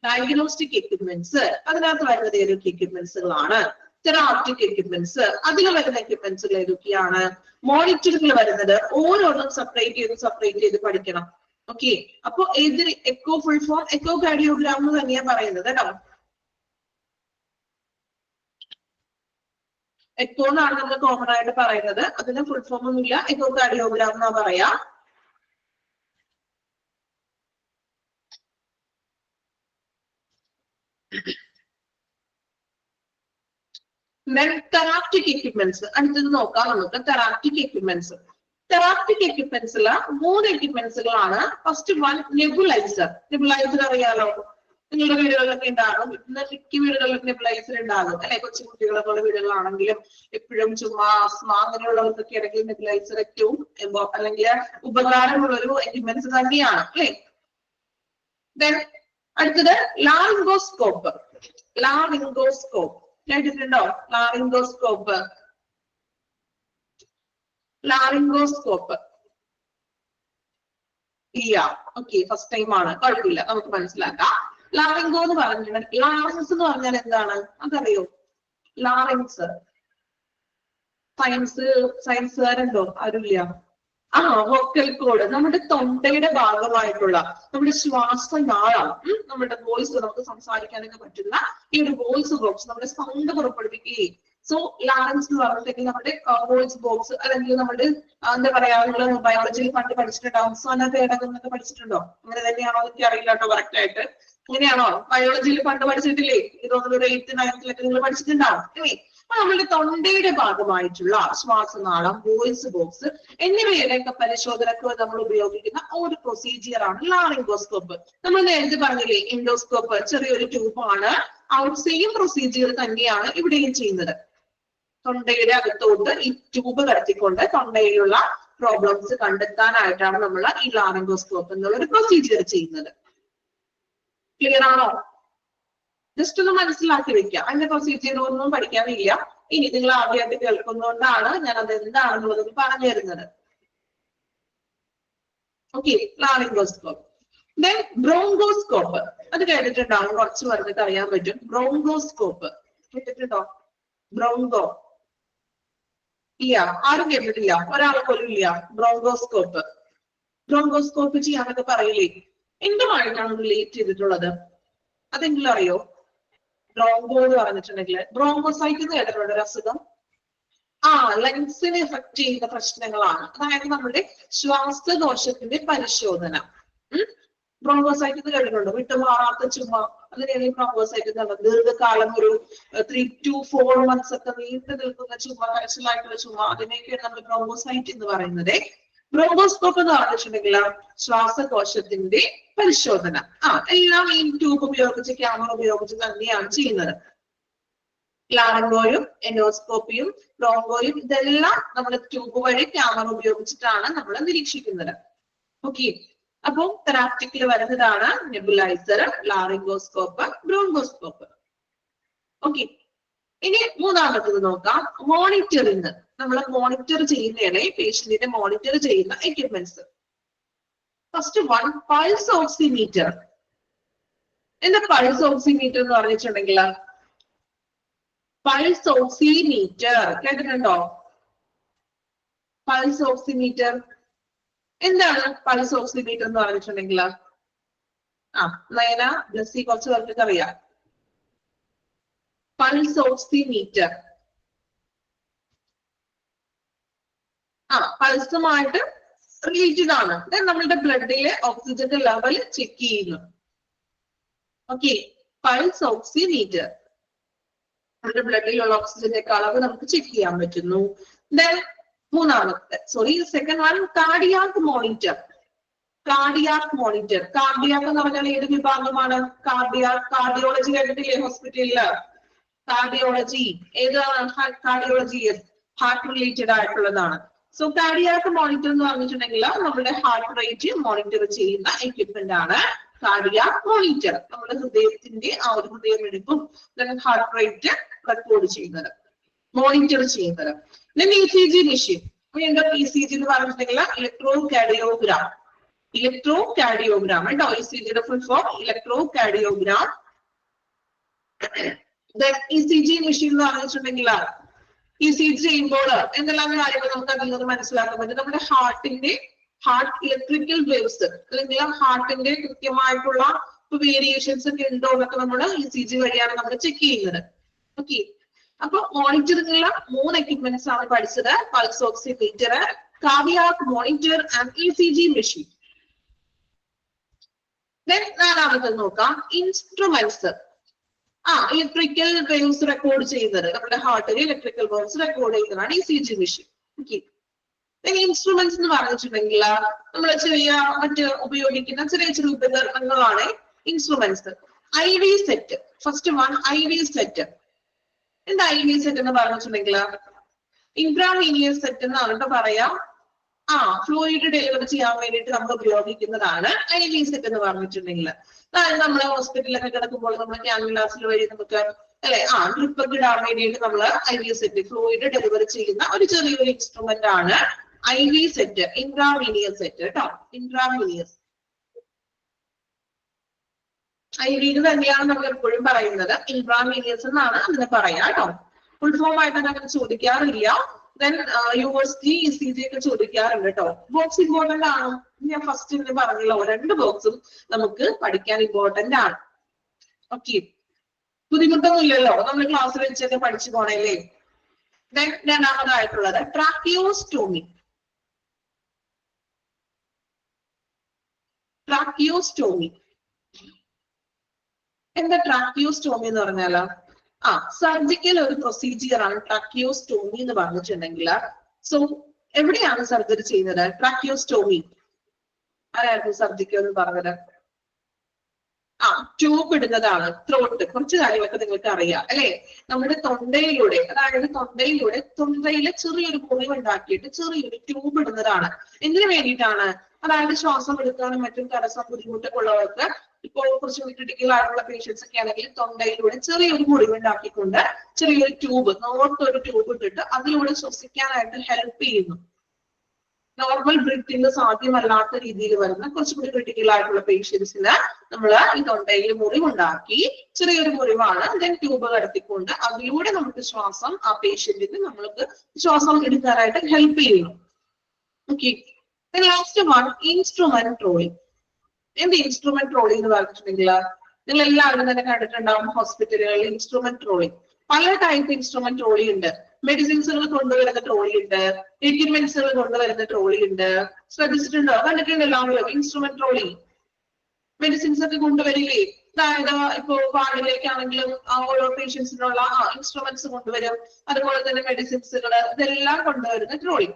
ഡയഗ്നോസ്റ്റിക് എക്യുപ്മെന്റ്സ്, അതിനകത്ത് വരുന്നത് ഏതൊക്കെ എക്യുപ്മെന്റ്സുകളാണ്? Therapeutic equipments. അതിൽ വരുന്ന എക്യുപ്മെന്റ്സുകൾ ഏതൊക്കെയാണ്? മോണിറ്ററുകൾ വരുന്നത് ഓരോന്നും സെപ്പറേറ്റ് ചെയ്ത് പഠിക്കണം. ഓക്കെ, അപ്പൊ ഏത് echo full form echocardiogram എന്ന് തന്നെയാണ് പറയുന്നത് കേട്ടോ. എക്കോ എന്നാണ് നമ്മൾ കോമൺ ആയിട്ട് പറയുന്നത്. അതിന് ഫുൾ ഫോം ഒന്നുമില്ല, എക്കോ കാർഡിയോഗ്രാം എന്നാ പറയാ. തെറാപ്റ്റിക് എക്യുപ്മെന്റ്സ് അടുത്തത് നോക്കാം നമുക്ക്. തെറാപ്റ്റിക് എക്യുപ്മെന്റ്സ് 3 എക്യുപ്മെന്റ്സുകളാണ്. First one nebuliser. നെബുലൈസർ അറിയാലോ, നിങ്ങളുടെ വീടുകളിലൊക്കെ ഉണ്ടാകും. മിക്ക വീടുകളിലും നെബുലൈസർ ഉണ്ടാകും അല്ലെ. കൊച്ചു കുട്ടികളൊക്കെ ഉള്ള വീടുകളാണെങ്കിലും എപ്പോഴും ചുമ്മാ ആസ്മ അങ്ങനെയുള്ളവർക്കൊക്കെ ഇടയ്ക്ക് നെബുലൈസർ ഏറ്റവും അല്ലെങ്കിൽ ഉപകാരമുള്ള ഒരു എക്യുപ്മെന്റ്സ് തന്നെയാണ് അല്ലെ. അടുത്തത് ലാറിംഗോസ്കോപ്പ്. ലാറിംഗോസ്കോപ്പ് കേട്ടിട്ടുണ്ടോ? ലാറിംഗോസ്കോപ്പ് ഇല്ല. ഓക്കെ, ഫസ്റ്റ് ടൈം ആണ്, കുഴപ്പമില്ല, നമുക്ക് മനസ്സിലാക്കാം. ലാറിംഗോ എന്ന് പറഞ്ഞിട്ടുണ്ടെങ്കിൽ ലാറിങ്സ് എന്ന് പറഞ്ഞാൽ എന്താണ് അതറിയോ? ലാറിങ്സ് സയൻസുകാരുണ്ടോ? ആരുമില്ല. വോക്കൽ കോഡ്, നമ്മുടെ തൊണ്ടയുടെ ഭാഗമായിട്ടുള്ള നമ്മുടെ ശ്വാസനാളം, നമ്മുടെ വോയിസ്, നമുക്ക് സംസാരിക്കാനൊക്കെ പറ്റുന്ന ഈ ഒരു വോയിസ് ബോക്സ്, നമ്മുടെ സൗണ്ട് പുറപ്പെടുവിക്കുകയും. സോ ലാറിങ്സ് എന്ന് പറഞ്ഞിട്ടുണ്ടെങ്കിൽ നമ്മുടെ വോയിസ് ബോക്സ്, അല്ലെങ്കിൽ നമ്മുടെ എന്താ പറയാ, നിങ്ങൾ ബയോളജിയിൽ പണ്ട് പഠിച്ചിട്ടുണ്ടാവും, സ്വനപേടകം പഠിച്ചിട്ടുണ്ടോ? അങ്ങനെ തന്നെയാണോ എനിക്ക് അറിയില്ല കേട്ടോ കറക്റ്റ് ആയിട്ട്. അങ്ങനെയാണോ? ബയോളജിയിൽ പണ്ട് പഠിച്ചിട്ടില്ലേ? ഇതൊന്നും 8th 9th നിങ്ങൾ പഠിച്ചിട്ടുണ്ടാവും അല്ലേ? അപ്പൊ നമ്മളുടെ തൊണ്ടയുടെ ഭാഗമായിട്ടുള്ള ശ്വാസനാളം, വോയിസ് ബോക്സ് എന്നിവയുടെയൊക്കെ പരിശോധനക്ക് നമ്മൾ ഉപയോഗിക്കുന്ന ഒരു പ്രൊസീജിയർ ആണ് ലാറിംഗോസ്കോപ്പ്. നമ്മൾ നേരത്തെ പറഞ്ഞില്ലേ എൻഡോസ്കോപ്പ്, ചെറിയൊരു ട്യൂബാണ്. ആ ഒരു സെയിം പ്രൊസീജിയർ തന്നെയാണ് ഇവിടെയും ചെയ്യുന്നത്. തൊണ്ടയുടെ അകത്തോട്ട് ഈ ട്യൂബ് കടത്തിക്കൊണ്ട് തൊണ്ടയിലുള്ള പ്രോബ്ലംസ് കണ്ടെത്താനായിട്ടാണ് നമ്മൾ ഈ ലാറിംഗോസ്കോപ്പ് എന്നുള്ള ഒരു പ്രൊസീജിയർ ചെയ്യുന്നത്. ക്ലിയർ ആണോ? ജസ്റ്റ് ഒന്ന് മനസ്സിലാക്കി വെക്കുക. അതിന്റെ പ്രൊസീജിയർ ഒന്നും പഠിക്കാനില്ല. ഇനി നിങ്ങൾ ആദ്യമായിട്ട് കേൾക്കുന്നതുകൊണ്ടാണ് ഞാൻ അത് എന്താണെന്നുള്ളത് പറഞ്ഞു തരുന്നത്. Okay, laryngoscope. Then bronchoscope. അത് കേട്ടിട്ടുണ്ടാവും, കുറച്ച് പേർക്ക് അറിയാൻ പറ്റും. ബ്രോങ്കോസ്കോപ്പ് കേട്ടിട്ടുണ്ടോ? ബ്രോങ്കോ ഇല്ല, ആരും കേട്ടിട്ടില്ല, ഒരാൾ പോലും ഇല്ല. ബ്രോങ്കോസ്കോപ്പ് ചെയ്യാനൊക്കെ പറയില്ലേ? എന്തുമായിട്ടാണ് റിലേറ്റ് ചെയ്തിട്ടുള്ളത്? അതെങ്കിലും അറിയോ? ബ്രോങ്കോ എന്ന് പറഞ്ഞിട്ടുണ്ടെങ്കിൽ ബ്രോങ്കോസൈറ്റ് എന്ന് കേട്ടിട്ടുണ്ട് ഒരു അസുഖം. ലങ്സിനെ എഫക്ട് ചെയ്യുന്ന പ്രശ്നങ്ങളാണ്. അതായത് നമ്മുടെ ശ്വാസകോശത്തിന്റെ പരിശോധന. ബ്രോങ്കോസൈറ്റ് എന്ന് കേട്ടിട്ടുണ്ടോ? വിട്ടുമാറാത്ത ചുമ, അതിനെയാണ് ബ്രോങ്കോസൈറ്റ് എന്നുള്ളത്. ദീർഘകാലം ഒരു 3 to 4 months ഒക്കെ നീണ്ടു നിൽക്കുന്ന ചുമ, കരച്ചിലായിട്ടുള്ള ചുമ, അതിനെയൊക്കെയാണ് നമ്മൾ ബ്രോങ്കോസൈറ്റ് എന്ന് പറയുന്നത്. ബ്രോങ്കോസ്കോപ്പ് എന്ന് പറഞ്ഞിട്ടുണ്ടെങ്കിൽ ശ്വാസകോശത്തിന്റെ പരിശോധന. എല്ലാം ഈ ട്യൂബ് ഉപയോഗിച്ച്, ക്യാമറ ഉപയോഗിച്ച് തന്നെയാണ് ചെയ്യുന്നത്. ലാറിംഗോയും എൻഡോസ്കോപ്പിയും ബ്രോങ്കോയും ഇതെല്ലാം നമ്മൾ ട്യൂബ് വഴി ക്യാമറ ഉപയോഗിച്ചിട്ടാണ് നമ്മൾ നിരീക്ഷിക്കുന്നത്. ഓക്കെ, അപ്പൊ തെറാപ്റ്റിക്കിൽ വരുന്നതാണ് നെബുലൈസർ, ലാറിംഗോസ്കോപ്പ്, ബ്രോങ്കോസ്കോപ്പ്. ഓക്കെ, ഇനി മൂന്നാമത്തത് നോക്കാം. മോണിറ്ററിങ്. നമ്മൾ മോണിറ്റർ ചെയ്യുന്നതാണ് പേഷ്യന്റിനെ മോണിറ്റർ ചെയ്യുന്ന equipments. First one pulse oximeter. എന്താ പൾസ് ഓക്സിമീറ്റർ എന്ന് പറഞ്ഞിട്ടുണ്ടെങ്കിൽ? പൾസ് ഓക്സിമീറ്റർ കേട്ടിട്ടുണ്ടോ? പൾസ് ഓക്സിമീറ്റർ എന്താണ്? പൾസ് ഓക്സിമീറ്റർ എന്ന് പറഞ്ഞിട്ടുണ്ടെങ്കിൽ നയന, ബ്ലസ്സി, കുറച്ച് പേർക്ക് അറിയാം. പൾസ് ഓക്സിമീറ്റർ പൾസുമായിട്ട് റിലേറ്റഡ് ആണ്. നമ്മളുടെ ബ്ലഡിലെ ഓക്സിജന്റെ ലെവൽ ചെക്ക് ചെയ്യുന്നു. ഓക്കെ, പൾസ് ഓക്സിമീറ്റർ നമ്മുടെ ബ്ലഡിലുള്ള ഓക്സിജന്റെ അളവ് നമുക്ക് ചെക്ക് ചെയ്യാൻ പറ്റുന്നു. Then second one cardiac monitor. Cardiac monitor. Cardiac എന്ന് പറഞ്ഞാൽ ഏത് വിഭാഗമാണ്? കാർഡിയോളജി കേട്ടിട്ടില്ലേ ഹോസ്പിറ്റലില്? കാർഡിയോളജി ഏതാണ്? കാർഡിയോളജി ഹാർട്ട് റിലേറ്റഡ് ആയിട്ടുള്ളതാണ്. സോ കാർഡിയാക് മോണിറ്റർ എന്ന് പറഞ്ഞിട്ടുണ്ടെങ്കിൽ നമ്മുടെ ഹാർട്ട് റേറ്റ് മോണിറ്റർ ചെയ്യുന്ന എക്യുപ്മെന്റ് ആണ് കാർഡിയാക് മോണിറ്റർ. നമ്മുടെ ഹൃദയത്തിന്റെ ആ ഒരു ഹൃദയമിടിപ്പും ഹാർട്ട് റേറ്റ് റെക്കോർഡ് ചെയ്യുന്നത്, മോണിറ്റർ ചെയ്യുന്നത്. ECG machine. എന്താ ECG എന്ന് പറഞ്ഞിട്ടുണ്ടെങ്കിൽ ഇലക്ട്രോ കാർഡിയോഗ്രാം. കേട്ടോ. ECGയുടെ full form electrocardiogram. Then ECG machine എന്ന് പറഞ്ഞിട്ടുണ്ടെങ്കിൽ ECG ചെയ്യുമ്പോൾ എന്തെല്ലാം കാര്യങ്ങൾ നമുക്ക് അതിൽ നിന്ന് മനസ്സിലാക്കാൻ പറ്റും. നമ്മുടെ ഹാർട്ട് ഇലക്ട്രിക്കൽ വേവ്സ് അല്ലെങ്കിൽ ഹാർട്ടിന്റെ കൃത്യമായിട്ടുള്ള വേരിയേഷൻസ് ഒക്കെ ഉണ്ടോ എന്നൊക്കെ നമ്മൾ ECG വഴിയാണ് നമ്മൾ ചെക്ക് ചെയ്യുന്നത്. ഓക്കെ, അപ്പൊ മോണിറ്ററിംഗിലുള്ള 3 എക്യുപ്മെന്റ്സ് ആണ് പഠിച്ചത്. Pulse oximeter, cardiac monitor and ECG machine. Then നാലാമത് നോക്കാം, ഇൻസ്ട്രുമെന്റ്സ്. ഇലക്ട്രിക്കൽ വേവ്സ് റെക്കോർഡ് ചെയ്യുന്നത്, നമ്മുടെ ഹാർട്ടിൽ ഇലക്ട്രിക്കൽ വേവ്സ് റെക്കോർഡ് ചെയ്യുന്നതാണ് ECG മെഷീൻ. ഓക്കെ, ഇൻസ്ട്രുമെന്റ്സ് എന്ന് പറഞ്ഞിട്ടുണ്ടെങ്കിൽ നമ്മൾ മറ്റ് ഉപയോഗിക്കുന്ന ചെറിയ ഉപകരണങ്ങളാണ് instruments. IV set, first one IV set. എന്താ IV സെറ്റ് എന്ന് പറഞ്ഞിട്ടുണ്ടെങ്കിൽ ഇൻട്രാവീനിയസ് സെറ്റ് എന്നാണ് പറയാ. ഫ്ലൂയിഡ് ഡെലിവറി ചെയ്യാൻ വേണ്ടിയിട്ട് നമ്മൾ ഉപയോഗിക്കുന്നതാണ് IV സെറ്റ് എന്ന് പറഞ്ഞിട്ടുണ്ടെങ്കിൽ. അതായത് നമ്മൾ ഹോസ്പിറ്റലിലൊക്കെ കിടക്കുമ്പോൾ നമ്മൾ ക്യാൻഗ്ലാസിൽ വഴി നമുക്ക് അല്ലെ ഡ്രിപ്പ് ഒക്കെ ഇടാൻ വേണ്ടിയിട്ട് നമ്മൾ IV സെറ്റ്, ഫ്ലൂയിഡ് ഡെലിവറി ചെയ്യുന്ന ഒരു ചെറിയൊരു ഇൻസ്ട്രുമെന്റ് ആണ് IV സെറ്റ്, ഇൻട്രാവീനിയസ് സെറ്റ് കേട്ടോ. ഇൻട്രാവീനിയസ് IV തന്നെയാണ് നമ്മൾ എപ്പോഴും പറയുന്നത്. ഇൻട്രാവീനിയസ് എന്നാണ് അതിനെ പറയാ കേട്ടോ. ഫുൾ ഫോം ആയിട്ട് അങ്ങനെ ചോദിക്കാറില്ല. ദെൻ യൂണിവേഴ്സിറ്റി ECG ഒക്കെ ചോദിക്കാറുണ്ട് കേട്ടോ. ബോക്സ് ഇമ്പോർട്ടന്റ് ആണ്. ഞാൻ ഫസ്റ്റ് തന്നെ പറഞ്ഞല്ലോ, 2 ബോക്സും നമുക്ക് പഠിക്കാൻ ഇമ്പോർട്ടന്റ് ആണ്. ഓക്കെ, ബുദ്ധിമുട്ടൊന്നും ഇല്ലല്ലോ, നമ്മൾ ക്ലാസ്സിൽ വെച്ചൊക്കെ പഠിച്ചു പോണല്ലേ. ദെൻ രണ്ടാമതായിട്ടുള്ളത് ട്രാക്കിയോസ്റ്റോമി. ട്രാക്കിയോസ്റ്റോമി എന്താ ട്രാക്കിയോസ്റ്റോമി എന്ന് പറഞ്ഞാലോ? സർജിക്കൽ ഒരു പ്രൊസീജിയർ ആണ് ട്രാക്കിയോസ്റ്റോമി എന്ന് പറഞ്ഞിട്ടുണ്ടെങ്കിൽ. സോ എവിടെയാണ് സർജറി ചെയ്യുന്നത്? ട്രാക്കിയോസ്റ്റോമി ആരായിരുന്നു സർജിക്കൽ എന്ന് പറഞ്ഞത്? ട്യൂബ് ഇടുന്നതാണ്. ത്രോട്ട്, കുറച്ച് കാര്യങ്ങളൊക്കെ നിങ്ങൾക്ക് അറിയാം അല്ലെ. നമ്മുടെ തൊണ്ടയിലൂടെ, അതായത് തൊണ്ടയിലെ ചെറിയൊരു മുറിവ് ഉണ്ടാക്കിയിട്ട് ചെറിയൊരു ട്യൂബ് ഇടുന്നതാണ്. എന്തിനു വേണ്ടിയിട്ടാണ്? അതായത് ശ്വാസം എടുക്കാനും മറ്റും തടസ്സം ബുദ്ധിമുട്ടൊക്കെ ഉള്ളവർക്ക്, ഇപ്പോൾ കുറച്ച് ക്രിട്ടിക്കൽ ആയിട്ടുള്ള പേഷ്യൻസ് ഒക്കെ ആണെങ്കിൽ തൊണ്ടയിലൂടെ ചെറിയൊരു മുറിവ് ഉണ്ടാക്കിക്കൊണ്ട് ചെറിയൊരു ട്യൂബ്, നോർത്തൊരു ട്യൂബ് ഇട്ടിട്ട് അതിലൂടെ ശ്വസിക്കാനായിട്ട് ഹെൽപ്പ് ചെയ്യുന്നു. നോർമൽ ബ്രീത്തിങ് സാധ്യമല്ലാത്ത രീതിയിൽ വരുന്ന കുറച്ചുകൂടി ക്രിട്ടിക്കൽ ആയിട്ടുള്ള പേഷ്യൻസിന് നമ്മൾ ഈ തൊണ്ടയിൽ മുറിവുണ്ടാക്കി, ചെറിയൊരു മുറിവാണ്, ദെൻ ട്യൂബ് കടത്തിക്കൊണ്ട് അതിലൂടെ നമുക്ക് ശ്വാസം, ആ പേഷ്യന്റിന് നമ്മൾക്ക് ശ്വാസം എടുക്കാനായിട്ട് ഹെൽപ്പ് ചെയ്യുന്നു. Okay, last one instrument trolling. എന്ത് ഇൻസ്ട്രുമെന്റ് ട്രോളിംഗ് എന്ന് പറഞ്ഞിട്ടുണ്ടെങ്കിൽ നിങ്ങൾ എല്ലാവരും തന്നെ കണ്ടിട്ടുണ്ടാവും ഹോസ്പിറ്റലുകളിൽ ഇൻസ്ട്രുമെന്റ് ട്രോളിംഗ്. പല ടൈപ്പ് ഇൻസ്ട്രുമെന്റ് ട്രോളി ഉണ്ട്. മെഡിസിൻസുകൾ കൊണ്ടുവരുന്ന ട്രോളി ഉണ്ട്, എക്യുപ്മെന്റ്സുകൾ കൊണ്ടുവരുന്ന ട്രോളി ഉണ്ട്. ശ്രദ്ധിച്ചിട്ടുണ്ടോ? കണ്ടിട്ടുണ്ടോ എല്ലാവരും ഇൻസ്ട്രുമെന്റ് ട്രോളി? മെഡിസിൻസ് ഒക്കെ കൊണ്ടുവരില്ലേ? അതായത് ഇപ്പോ വാർഡിലേക്കാണെങ്കിലും ഓരോ പേഷ്യൻസിനുള്ള ഇൻസ്ട്രുമെന്റ്സ് കൊണ്ടുവരും. അതുപോലെ തന്നെ മെഡിസിൻസുകൾ ഇതെല്ലാം കൊണ്ടുവരുന്ന ട്രോളി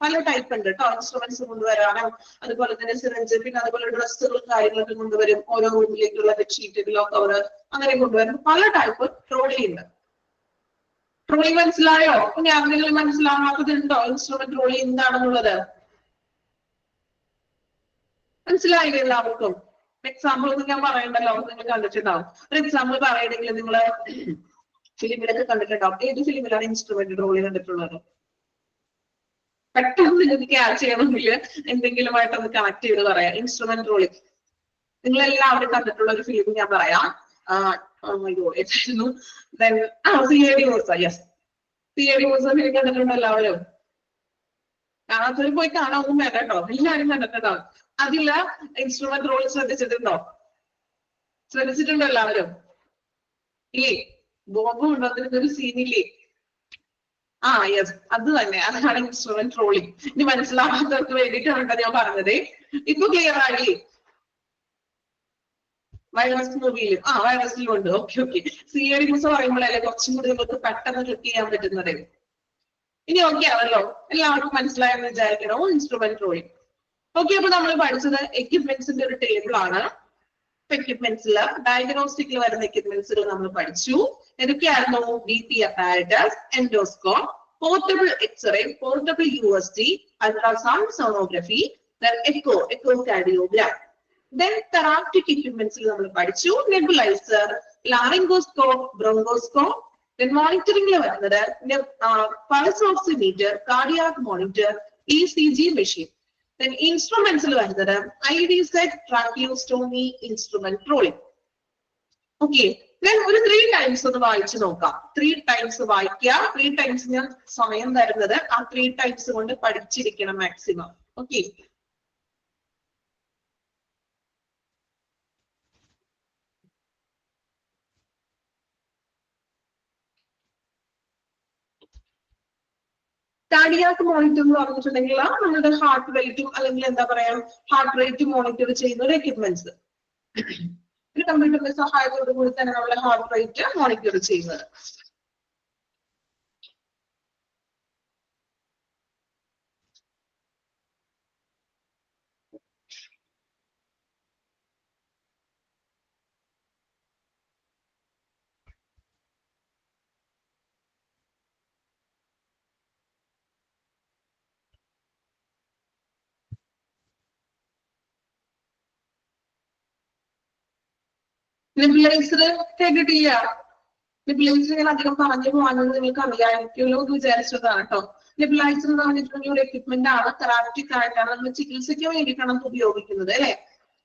പല ടൈപ്പ് ഉണ്ട് കേട്ടോ. ഇൻസ്ട്രുമെന്റ്സ് കൊണ്ടുവരാനും അതുപോലെ തന്നെ സിറിഞ്ച്, പിന്നെ അതുപോലെ ഡ്രസ്സുകളും കാര്യങ്ങളൊക്കെ കൊണ്ടുവരും. ഓരോ റൂമിലേക്കുള്ള ബെഡ്ഷീറ്റുകളോ കവറ് അങ്ങനെ കൊണ്ടുവരും. പല ടൈപ്പ് ട്രോളി ഉണ്ട്. ട്രോളി മനസ്സിലായോ? ഇനി ആരെങ്കിലും മനസ്സിലാവാത്തതുണ്ടോ ഇൻസ്ട്രുമെന്റ് ട്രോളി എന്താണെന്നുള്ളത്? മനസ്സിലായില്ലേ എല്ലാവർക്കും? എക്സാമ്പിൾ ഒന്നും ഞാൻ പറയണ്ടല്ലോ, നിങ്ങൾ കണ്ടിട്ടുണ്ടാവും. ഒരു എക്സാമ്പിൾ പറയണമെങ്കിൽ നിങ്ങൾ ഫിലിമിലൊക്കെ കണ്ടിട്ടുണ്ടാവും. ഏത് ഫിലിമിലാണ് ഇൻസ്ട്രുമെന്റ് ട്രോളി കണ്ടിട്ടുള്ളത്? പെട്ടെന്ന് നിങ്ങൾക്ക് ക്യാച്ച് ചെയ്യണമെങ്കിൽ എന്തെങ്കിലുമായിട്ട് ഒന്ന് കണക്ട് ചെയ്ത് പറയാം. ഇൻസ്ട്രുമെന്റ് ട്രോളിംഗ് നിങ്ങൾ എല്ലാവരും കണ്ടിട്ടുള്ള ഒരു ഫിലിം ഞാൻ പറയാം. CID Moosa. Yes, CID Moosa film കണ്ടിട്ടുണ്ടോ എല്ലാവരും? കാണാത്തവർ പോയി കാണാൻ വേണ്ട കേട്ടോ, എല്ലാവരും കണ്ടിട്ടുണ്ടാവും. അതില് ഇൻസ്ട്രുമെന്റ് റോൾ ശ്രദ്ധിച്ചിട്ടുണ്ടോ എല്ലാവരും? ഇല്ലേ? ബോംബ് കൊണ്ടുവന്നിരുന്ന ഒരു സീനില്ലേ? യെസ്, അത് തന്നെ, അതാണ് ഇൻസ്ട്രുമെന്റ് ട്രോളിംഗ്. ഇനി മനസ്സിലാവാത്തവർക്ക് വേണ്ടിയിട്ടാണ് ഞാൻ പറഞ്ഞത്. ഇപ്പൊ ക്ലിയർ ആയി? വൈറസ് മൂവിയിലും വൈറസിലും ഉണ്ട്. ഓക്കെ. CID മൂസ പറയുമ്പോഴല്ലേ കുറച്ചും കൂടി നിങ്ങൾക്ക് പെട്ടെന്ന് ക്ലിക്ക് ചെയ്യാൻ പറ്റുന്നത്. ഇനി ഓക്കെ ആണല്ലോ, എല്ലാവർക്കും മനസ്സിലായെന്ന് വിചാരിക്കണോ ഇൻസ്ട്രുമെന്റ് ട്രോളിംഗ്? ഓക്കെ, അപ്പൊ നമ്മൾ പഠിച്ചത് എക്യുപ്മെന്റ്സിന്റെ ഒരു ടേബിൾ ആണ്. എക്യുപ്മെന്റ്സിൽ ഡയഗ്നോസ്റ്റിക്കിൽ വരുന്ന എക്യുപ്മെന്റ്സുകൾ നമ്മൾ പഠിച്ചു. ഏതൊക്കെയായിരുന്നു? BP apparatus, endoscope, portable X-ray, portable USG, ultrasound sonography, then echocardiogram. Then therapeutic equipments നമ്മൾ പഠിച്ചു. Nebuliser, laryngoscope, bronchoscope. Then monitoring വരുന്നത് pulse oximeter, cardiac monitor, ECG machine. Then instruments വരുന്നത് IV set, tracheostomy, instrument trolling. Okay, ഞാൻ ഒരു 3 times ഒന്ന് വായിച്ചു നോക്കാം. 3 times വായിക്കുക. 3 times ഞാൻ സമയം തരുന്നത് ആ 3 times കൊണ്ട് പഠിച്ചിരിക്കണം മാക്സിമം. ഓക്കെ. കാർഡിയാക് മോണിറ്റർ എന്ന് പറഞ്ഞിട്ടുണ്ടെങ്കിൽ നമ്മുടെ ഹാർട്ട് റേറ്റും അല്ലെങ്കിൽ എന്താ പറയാ ഹാർട്ട് റേറ്റ് മോണിറ്റർ ചെയ്യുന്ന ഒരു എക്യുപ്മെന്റ്സ്. ഒരു കമ്പ്യൂട്ടറിന്റെ സഹായത്തോടു കൂടി തന്നെ നമ്മുടെ ഹാർട്ട് റേറ്റ് മോണിറ്റർ ചെയ്യുന്നത്. നെബുലൈസർ കേട്ടിട്ടില്ല. നെബുലൈസർ ഞാൻ അധികം പറഞ്ഞു പോകാനത് നിങ്ങൾക്ക് അറിയാമായിരിക്കുമല്ലോ എന്ന് വിചാരിച്ചതാണ് കേട്ടോ. നെബുലൈസർ എന്ന് പറഞ്ഞിട്ടുണ്ടെങ്കിൽ ഒരു എക്യുപ്മെന്റ് ആണ്, തെറാപ്റ്റിക് ആയിട്ടാണ് നമ്മൾ ചികിത്സയ്ക്ക് വേണ്ടിയിട്ടാണ് ഉപയോഗിക്കുന്നത് അല്ലെ.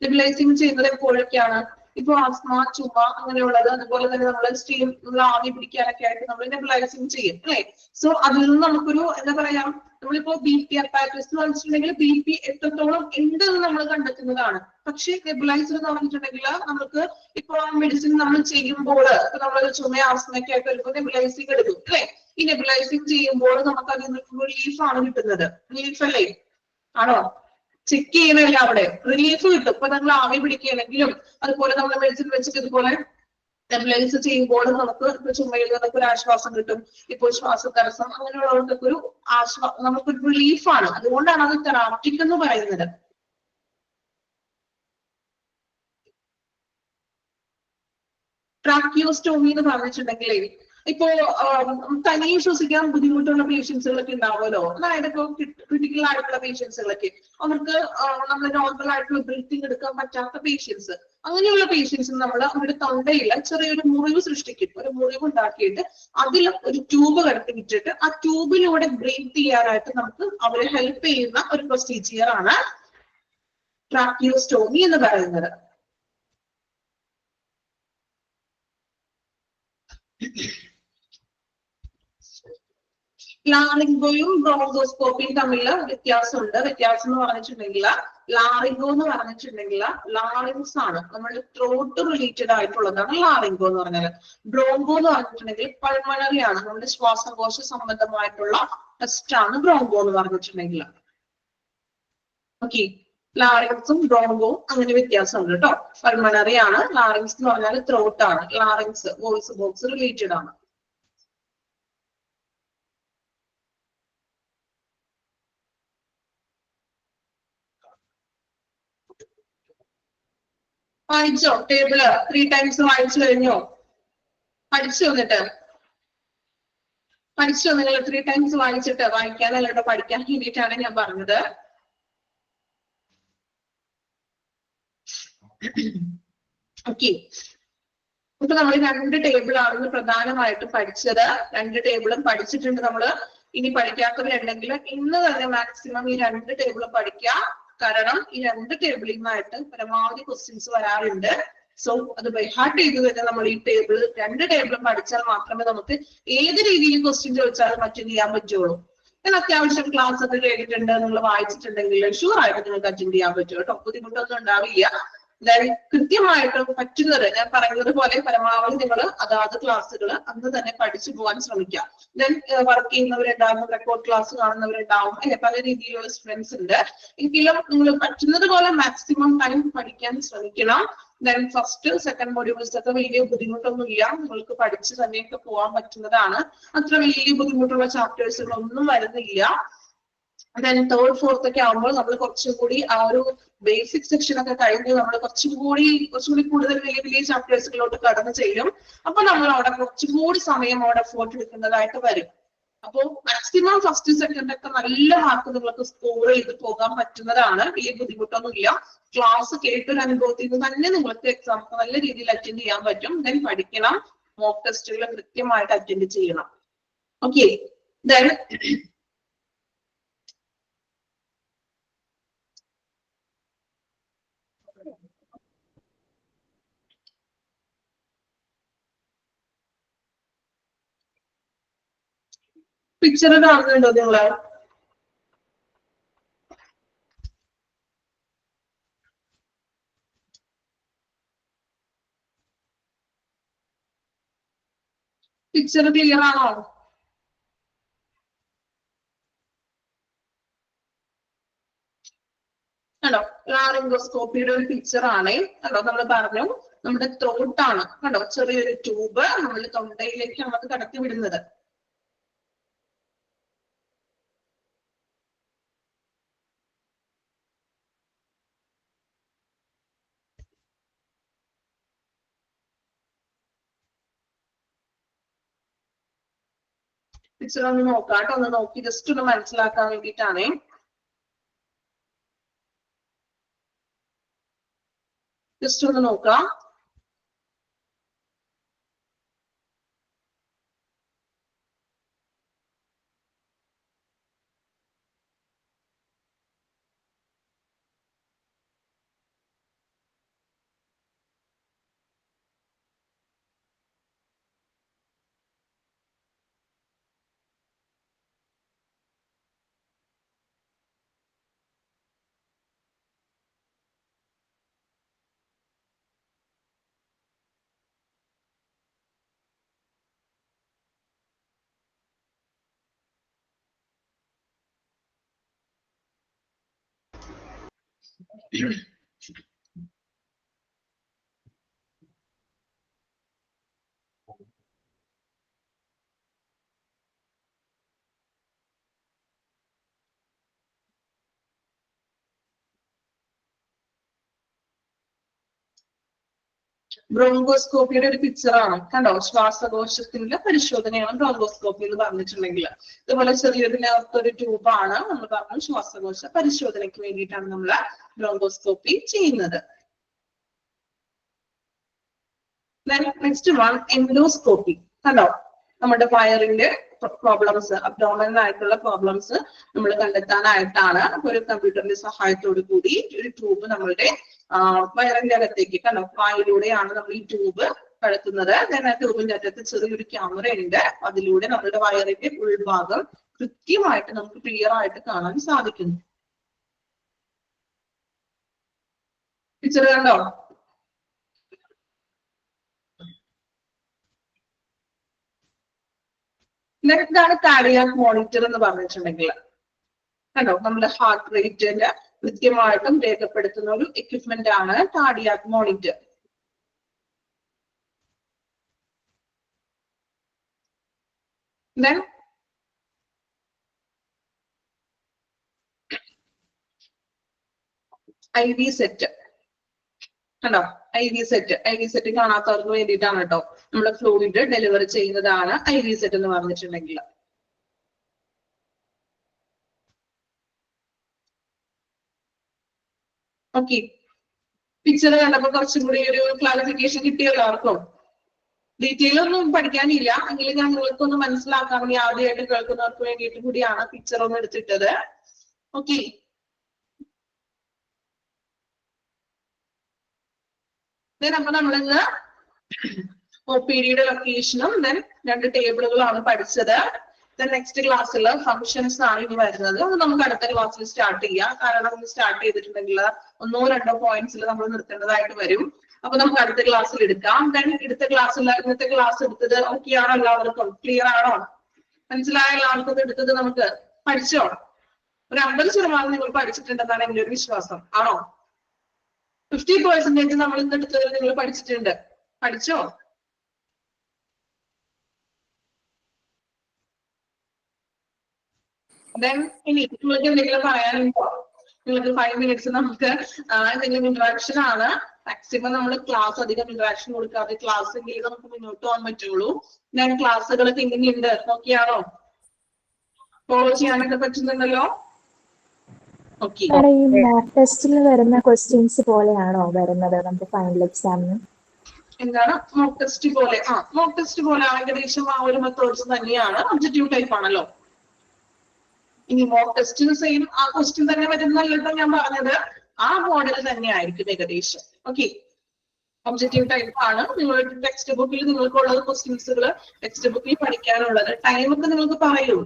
നെബുലൈസിങ് ചെയ്യുന്നത് എപ്പോഴൊക്കെയാണ്? ഇപ്പൊ ആസ്മ, ചുമ അങ്ങനെയുള്ളത്, അതുപോലെ തന്നെ നമ്മൾ സ്റ്റീം ആവി പിടിക്കാനൊക്കെ ആയിട്ട് നമ്മൾ നെബുലൈസിങ് ചെയ്യും അല്ലെ. സോ അതിൽ നിന്ന് നമുക്കൊരു എന്താ പറയാ, നമ്മളിപ്പോ BP അപ്പാരറ്റസ് എന്ന് പറഞ്ഞിട്ടുണ്ടെങ്കിൽ BP എത്രത്തോളം ഉണ്ട് എന്ന് നമ്മൾ കണ്ടെത്തുന്നതാണ്. പക്ഷെ നെബുലൈസർ എന്ന് പറഞ്ഞിട്ടുണ്ടെങ്കിൽ നമുക്ക് ഇപ്പൊ മെഡിസിൻ നമ്മൾ ചെയ്യുമ്പോൾ ഇപ്പൊ നമ്മൾ ചുമ ആസ്മയൊക്കെ ആയിട്ട് വരുമ്പോൾ നെബുലൈസിങ് എടുക്കും അല്ലെ. ഈ നെബുലൈസിങ് ചെയ്യുമ്പോൾ നമുക്ക് അതിൽ നിന്ന് റിലീഫാണ് കിട്ടുന്നത്. റിലീഫ് അല്ലേ? ആണോ? ചെക്ക് ചെയ്യണമല്ല അവിടെ റിലീഫ് കിട്ടും. ഇപ്പൊ നമ്മൾ ആവി പിടിക്കുകയാണെങ്കിലും അതുപോലെ നമ്മൾ മെഡിസിൻ വെച്ചിട്ട് ഇതുപോലെ നെബുലൈസ് ചെയ്യുമ്പോൾ നമുക്ക് ഇപ്പൊ ചുമയിൽ നിന്നൊക്കെ ഒരു ആശ്വാസം കിട്ടും. ഇപ്പോൾ ശ്വാസതടസ്സം അങ്ങനെയുള്ളവർക്കൊക്കെ ഒരു നമുക്കൊരു റിലീഫാണ്. അതുകൊണ്ടാണ് അത് തെറാപ്റ്റിക് എന്ന് പറയുന്നത്. ട്രാക്കിയോസ്റ്റോമി എന്ന് പറഞ്ഞിട്ടുണ്ടെങ്കിലേ ഇപ്പോ തനിയെ ശ്വസിക്കാൻ ബുദ്ധിമുട്ടുള്ള പേഷ്യൻസുകളൊക്കെ ഉണ്ടാവുമല്ലോ. അതായത് ഇപ്പൊ ക്രിട്ടിക്കൽ ആയിട്ടുള്ള പേഷ്യൻസുകളൊക്കെ അവർക്ക് നമ്മൾ നോർമൽ ആയിട്ടുള്ള ബ്രീത്തിങ് എടുക്കാൻ പറ്റാത്ത പേഷ്യൻസ്, അങ്ങനെയുള്ള പേഷ്യൻസ് നമ്മൾ അവരുടെ തൊണ്ടയിൽ ചെറിയൊരു മുറിവ് സൃഷ്ടിക്കും. ഒരു മുറിവ് ഉണ്ടാക്കിയിട്ട് അതിൽ ഒരു ട്യൂബ് കടത്തി വിട്ടിട്ട് ആ ട്യൂബിലൂടെ ബ്രീത്ത് ചെയ്യാനായിട്ട് നമുക്ക് അവരെ ഹെൽപ്പ് ചെയ്യുന്ന ഒരു പ്രൊസീജിയർ ആണ് ട്രാക്കിയോസ്റ്റോമി എന്ന് പറയുന്നത്. ലാറിംഗോയും ബ്രോങ്കോസ്കോപ്പിയും തമ്മിൽ വ്യത്യാസമുണ്ട്. വ്യത്യാസം എന്ന് പറഞ്ഞിട്ടുണ്ടെങ്കിൽ ലാറിംഗോ എന്ന് പറഞ്ഞിട്ടുണ്ടെങ്കിൽ ലാറിങ്സ് ആണ്, നമ്മുടെ ത്രോട്ട് റിലേറ്റഡ് ആയിട്ടുള്ളതാണ് ലാറിംഗോ എന്ന് പറഞ്ഞാൽ. ബ്രോങ്കോ എന്ന് പറഞ്ഞിട്ടുണ്ടെങ്കിൽ പൾമണറി ആണ്, നമ്മുടെ ശ്വാസകോശ സംബന്ധമായിട്ടുള്ള ടെസ്റ്റ് ആണ് ബ്രോങ്കോ എന്ന് പറഞ്ഞിട്ടുണ്ടെങ്കിൽ. ഓക്കെ. ലാറിങ്സും ബ്രോങ്കോവും അങ്ങനെ വ്യത്യാസമുണ്ട് കേട്ടോ. പൾമണറി ആണ്, ലാറിങ്സ് എന്ന് പറഞ്ഞാൽ ത്രോട്ട് ആണ്, ലാറിങ്സ് വോയിസ് ബോക്സ് റിലേറ്റഡ് ആണ്. വായിച്ചോ? ടേബിള് 3 times വായിച്ചു കഴിഞ്ഞോ? പഠിച്ചു വന്നിട്ട് പഠിച്ചോ? നിങ്ങൾ 3 times വായിച്ചിട്ട്, വായിക്കാനല്ലോ പഠിക്കാൻ വേണ്ടിയിട്ടാണ് ഞാൻ പറഞ്ഞത്. ഓക്കെ. ഇപ്പൊ നമ്മൾ 2 ടേബിൾ ആണെന്ന് പ്രധാനമായിട്ടും പഠിച്ചത്. 2 ടേബിളും പഠിച്ചിട്ടുണ്ട് നമ്മള്. ഇനി പഠിക്കാത്തവരുണ്ടെങ്കിൽ ഇന്ന് തന്നെ മാക്സിമം ഈ 2 ടേബിളും പഠിക്കുക. കാരണം ഈ 2 ടേബിളിൽ നിന്നായിട്ട് പരമാവധി ക്വസ്റ്റ്യൻസ് വരാറുണ്ട്. സോ അത് ബൈഹാർട്ട് ചെയ്ത് തന്നെ നമ്മൾ ഈ 2 ടേബിളും പഠിച്ചാൽ മാത്രമേ നമുക്ക് ഏത് രീതിയിൽ ക്വസ്റ്റ്യൻ ചോദിച്ചാലും അറ്റൻഡ് ചെയ്യാൻ പറ്റുള്ളൂ. ഞാൻ അത്യാവശ്യം ക്ലാസ് ഒക്കെ കേട്ടിട്ടുണ്ട്, നിങ്ങൾ വായിച്ചിട്ടുണ്ടെങ്കിൽ ഷുവർ ആയിട്ട് നിങ്ങൾക്ക് അറ്റൻഡ് ചെയ്യാൻ പറ്റും കേട്ടോ. ബുദ്ധിമുട്ടൊന്നും ഉണ്ടാവില്ല. കൃത്യമായിട്ട് പറ്റുന്നത് ഞാൻ പറയുന്നത് പോലെ പരമാവധി നിങ്ങൾ അതാത് ക്ലാസ്സുകൾ അന്ന് തന്നെ പഠിച്ചു പോകാൻ ശ്രമിക്കാം. ദെൻ വർക്ക് ചെയ്യുന്നവരുണ്ടാവും, റെക്കോർഡ് ക്ലാസ് കാണുന്നവരുണ്ടാവും, അല്ലെ, പല രീതിയിലുള്ള സ്റ്റുഡൻസ് ഉണ്ട്. എങ്കിലും നിങ്ങൾ പറ്റുന്നത് പോലെ മാക്സിമം ടൈം പഠിക്കാൻ ശ്രമിക്കണം. ദെൻ ഫസ്റ്റ് സെക്കൻഡ് മൊഡ്യൂൾസ് ഒക്കെ വലിയ ബുദ്ധിമുട്ടൊന്നുമില്ല, നിങ്ങൾക്ക് പഠിച്ച് തന്നെയൊക്കെ പോകാൻ പറ്റുന്നതാണ്. അത്ര വലിയ ബുദ്ധിമുട്ടുള്ള ചാപ്റ്റേഴ്സുകളൊന്നും വരുന്നില്ല. ദെൻ തേർഡ് ഫോർത്ത് ഒക്കെ ആകുമ്പോൾ നമ്മൾ കുറച്ചും കൂടി ആ ഒരു ബേസിക് സെക്ഷൻ ഒക്കെ കഴിഞ്ഞ് നമ്മൾ കുറച്ചും കൂടി കൂടുതൽ വലിയ വലിയ ചാപ്റ്റേഴ്സുകളോട്ട് കടന്നു ചെയ്യും. അപ്പൊ നമ്മൾ അവിടെ കുറച്ചും കൂടി സമയം അവിടെ എഫോർട്ട് എടുക്കുന്നതായിട്ട് വരും. അപ്പോൾ മാക്സിമം ഫസ്റ്റ് സെക്കൻഡ് ഒക്കെ നല്ല മാർക്ക് നിങ്ങൾക്ക് സ്കോർ ചെയ്ത് പോകാൻ പറ്റുന്നതാണ്. വലിയ ബുദ്ധിമുട്ടൊന്നുമില്ല. ക്ലാസ് കേട്ടൊരു അനുഭവത്തിൽ നിന്ന് തന്നെ നിങ്ങൾക്ക് എക്സാം നല്ല രീതിയിൽ അറ്റൻഡ് ചെയ്യാൻ പറ്റും. ദെൻ പഠിക്കണം, മോക്ക് ടെസ്റ്റുകൾ കൃത്യമായിട്ട് അറ്റൻഡ് ചെയ്യണം. ഓക്കെ. ദെൻ പിക്ചർ കാണുന്നുണ്ടോ നിങ്ങള്? പിക്ചർ ക്ലിയർ ആണോ? കണ്ടോ, ലാറിംഗോസ്കോപ്പിയുടെ ഒരു പിക്ചർ ആണ്. കണ്ടോ, നമ്മൾ പറഞ്ഞു നമ്മുടെ ത്രോട്ട് ആണ്. കണ്ടോ, ചെറിയൊരു ട്യൂബ് നമ്മൾ തൊണ്ടയിലേക്കാണ് അത് കടത്തി വിടുന്നത്. പിക്ചർ ഒന്ന് നോക്കാം, ഒന്ന് നോക്കി ജസ്റ്റ് ഒന്ന് മനസ്സിലാക്കാൻ വേണ്ടിയിട്ടാണ്. ജസ്റ്റ് ഒന്ന് നോക്കാം. ബ്രോങ്കോസ്കോപ്പിയുടെ ഒരു പിക്ചർ ആണ്. കണ്ടോ, ശ്വാസകോശത്തിന്റെ പരിശോധനയാണ് ബ്രോങ്കോസ്കോപ്പി എന്ന് പറഞ്ഞിട്ടുണ്ടെങ്കിൽ. ഇതുപോലെ ചെറിയതിനകത്തൊരു ട്യൂബാണ്. നമ്മൾ പറഞ്ഞു ശ്വാസകോശ പരിശോധനയ്ക്ക് വേണ്ടിയിട്ടാണ് നമ്മൾ ബ്രോങ്കോസ്കോപ്പി ചെയ്യുന്നത്. Next one endoscopy. കണ്ടോ, നമ്മുടെ വയറിന്റെ പ്രോബ്ലംസ്, അബ്ഡോമിനൽ പ്രോബ്ലംസ് നമ്മൾ കണ്ടെത്താനായിട്ടാണ് ഒരു കമ്പ്യൂട്ടറിന്റെ സഹായത്തോടു കൂടി ഒരു ട്യൂബ് നമ്മളുടെ വയറിന്റെ അകത്തേക്ക്, കണ്ടോ, വായിലൂടെയാണ് നമ്മൾ ഈ ട്യൂബ് കടത്തുന്നത്. ആ ട്യൂബിന്റെ അകത്ത് ചെറിയൊരു ക്യാമറ ഉണ്ട്. അതിലൂടെ നമ്മുടെ വയറിന്റെ ഉൾഭാഗം കൃത്യമായിട്ട് നമുക്ക് ക്ലിയർ ആയിട്ട് കാണാൻ സാധിക്കുന്നു. പിക്ചർ കണ്ടോ? ഇതാണ് കാർഡിയാക് മോണിറ്റർ എന്ന് പറഞ്ഞിട്ടുണ്ടെങ്കിൽ. കണ്ടോ, നമ്മുടെ ഹാർട്ട് റേറ്റിന്റെ കൃത്യമായിട്ടും രേഖപ്പെടുത്തുന്ന ഒരു എക്യുപ്മെന്റ് ആണ് കാർഡിയാക് മോണിറ്റർ. IV set. കണ്ടോ, IV സെറ്റ് കാണാത്തവർക്ക് വേണ്ടിയിട്ടാണ് കേട്ടോ. നമ്മുടെ ഫ്ലൂയിഡ് ഡെലിവറി ചെയ്യുന്നതാണ് IV സെറ്റ് എന്ന് പറഞ്ഞിട്ടുണ്ടെങ്കിൽ. ഓക്കെ, പിക്ചർ കണ്ടപ്പോ കുറച്ചും കൂടി ഒരു ക്ലാരിഫിക്കേഷൻ കിട്ടിയല്ലോ ആർക്കും? ഡീറ്റെയിൽ ഒന്നും പഠിക്കാനില്ല, എങ്കിലും ഞാൻ നിങ്ങൾക്കൊന്ന് മനസ്സിലാക്കാൻ വേണ്ടി ആദ്യമായിട്ട് കേൾക്കുന്നവർക്ക് വേണ്ടിയിട്ട് കൂടിയാണ് പിക്ചർ ഒന്ന് എടുത്തിട്ടത്. ഓക്കെ, അപ്പൊ നമ്മളിന്ന് OPDയുടെ ലൊക്കേഷനും രണ്ട് ടേബിളുകളാണ് പഠിച്ചത്. നെക്സ്റ്റ് ക്ലാസ്സിൽ ഫങ്ഷൻസ് ആണ് ഇനി വരുന്നത്. അത് നമുക്ക് അടുത്ത ക്ലാസ്സിൽ സ്റ്റാർട്ട് ചെയ്യാം. കാരണം ഒന്ന് സ്റ്റാർട്ട് ചെയ്തിട്ടുണ്ടെങ്കിൽ 1-2 പോയിന്റ്സിൽ നമ്മൾ നിർത്തേണ്ടതായിട്ട് വരും. അപ്പൊ നമുക്ക് അടുത്ത ക്ലാസ്സിൽ എടുക്കാം. അടുത്ത ക്ലാസ്സിൽ ഇന്നത്തെ ക്ലാസ് എടുത്തത് ഓക്കെ ആണോ? എല്ലാവർക്കും ക്ലിയർ ആണോ? മനസ്സിലായ എല്ലാവർക്കും എടുത്തത് നമുക്ക് പഠിച്ചോ? ഒരു 50% നിങ്ങൾ പഠിച്ചിട്ടുണ്ടെന്നാണ് എന്റെ ഒരു വിശ്വാസം. ആണോ? 50% നമ്മൾ ഇന്ന് എടുത്തത് നിങ്ങൾ പഠിച്ചിട്ടുണ്ട്. പഠിച്ചോ? ഇനി നിങ്ങൾക്ക് എന്തെങ്കിലും പറയാനുണ്ടോ? നിങ്ങൾക്ക് 5 minutes നമുക്ക് എന്തെങ്കിലും ഇന്ററാക്ഷൻ ആണ്. മാക്സിമം നമ്മൾ ക്ലാസ് അധികം ഇന്ററാക്ഷൻ കൊടുക്കാതെ ക്ലാസ് ചെയ്ത് നമുക്ക് മുന്നോട്ട് പോകാൻ പറ്റുള്ളൂ. ഞാൻ ക്ലാസ്സുകളൊക്കെ എങ്ങനെയുണ്ട്? നോക്കിയാണോ? ഫോളോ ചെയ്യാനൊക്കെ പറ്റുന്നുണ്ടല്ലോ? ഓക്കെ, ഈ മോക്ക് ടെസ്റ്റിൽ വരുന്ന ക്വസ്റ്റ്യൻസ് പോലെയാണോ വരുന്നത് നമുക്ക് ഫൈനൽ എക്സാമിന്? എന്താണ് മോക്ക് ടെസ്റ്റ് പോലെ? മോക്ക് ടെസ്റ്റ് പോലെ ഏകദേശം ആ ഒരു മെത്തേഡ്സ് തന്നെയാണ്. ഒബ്ജക്റ്റീവ് ടൈപ്പ് ആണല്ലോ. ഇനി മോക്ക് ടെസ്റ്റിന് സെയിം ആ ക്വസ്റ്റ്യൻ തന്നെ വരുന്നല്ലോ ഞാൻ പറഞ്ഞത്. ആ മോഡൽ തന്നെ ആയിരിക്കും ഏകദേശം. ഓക്കെ, ഒബ്ജക്റ്റീവ് ടൈപ്പ് ആണ്. നിങ്ങളുടെ ടെക്സ്റ്റ് ബുക്കിൽ നിങ്ങൾക്കുള്ളത് ക്വസ്റ്റ്യൻസുകൾ ടെക്സ്റ്റ് ബുക്കിൽ പഠിക്കാനുള്ളത്. ടൈം ഒക്കെ നിങ്ങൾക്ക് പറയൂ.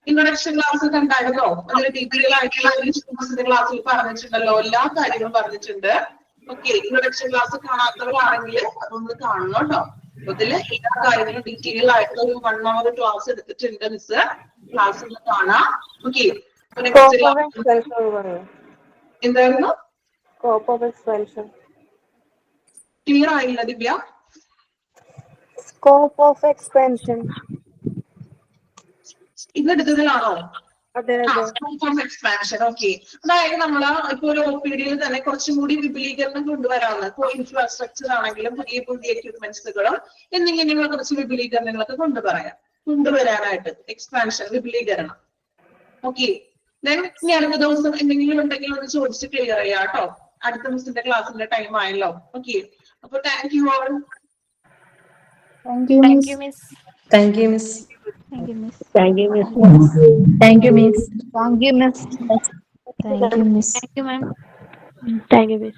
ഇൻട്രൊഡക്ഷൻ ക്ലാസ് കണ്ടായിരുന്നോ? അതിൽ ഡീറ്റെയിൽ ആയിട്ടുള്ള ക്ലാസ്സിൽ പറഞ്ഞിട്ടുണ്ടല്ലോ, എല്ലാ കാര്യങ്ങളും പറഞ്ഞിട്ടുണ്ട്. ഓക്കെ, ഇൻട്രൊഡക്ഷൻ ക്ലാസ് കാണാത്തവരാണെങ്കിൽ അതൊന്ന് കാണണം കേട്ടോ. അതില് എല്ലാ കാര്യങ്ങളും ഡീറ്റെയിൽ ആയിട്ട് ഒരു 1 hour ക്ലാസ് എടുത്തിട്ടുണ്ട് മിസ്. ക്ലാസ് ഒന്ന് കാണാം. ഓക്കെ, എന്തായിരുന്നു? ക്ലിയർ ആയില്ല ദിവ്യ. സ്കോപ്പ് ഓഫ് എക്സ്പെൻഷൻ ഇന്നെടുത്തതിലാണോ? അതെ അതെ. Scope of expansion. ഓക്കെ, അതായത് നമ്മള് ഇപ്പൊ ഒരു OPD-യിൽ തന്നെ കുറച്ചും കൂടി വിപുലീകരണം കൊണ്ടുവരാവുന്ന ഇപ്പൊ ഇൻഫ്രാസ്ട്രക്ചർ ആണെങ്കിലും പുതിയ പുതിയ എക്യുപ്മെന്റ്സുകളും എന്നിങ്ങനെയുള്ള കുറച്ച് വിപുലീകരണങ്ങളൊക്കെ കൊണ്ടുവരാനായിട്ട് എക്സ്പാൻഷൻ, വിപുലീകരണം. ഓക്കെ, ഇനി അടുത്ത ദിവസം എന്തെങ്കിലും ഉണ്ടെങ്കിൽ ഒന്ന് ചോദിച്ച് ക്ലിയർ ചെയ്യാം കേട്ടോ. അടുത്ത മിസ്സിന്റെ ക്ലാസ്സിന്റെ ടൈം ആയല്ലോ. ഓക്കെ, അപ്പൊ thank you all. Thank you, Thank Miss. you, Miss. Thank you, Miss. Thank you, Miss. Thank you, Miss. Thank you, Miss. Thank you, Miss. Thank you, Miss. Thank you, ma'am. Thank you, Miss.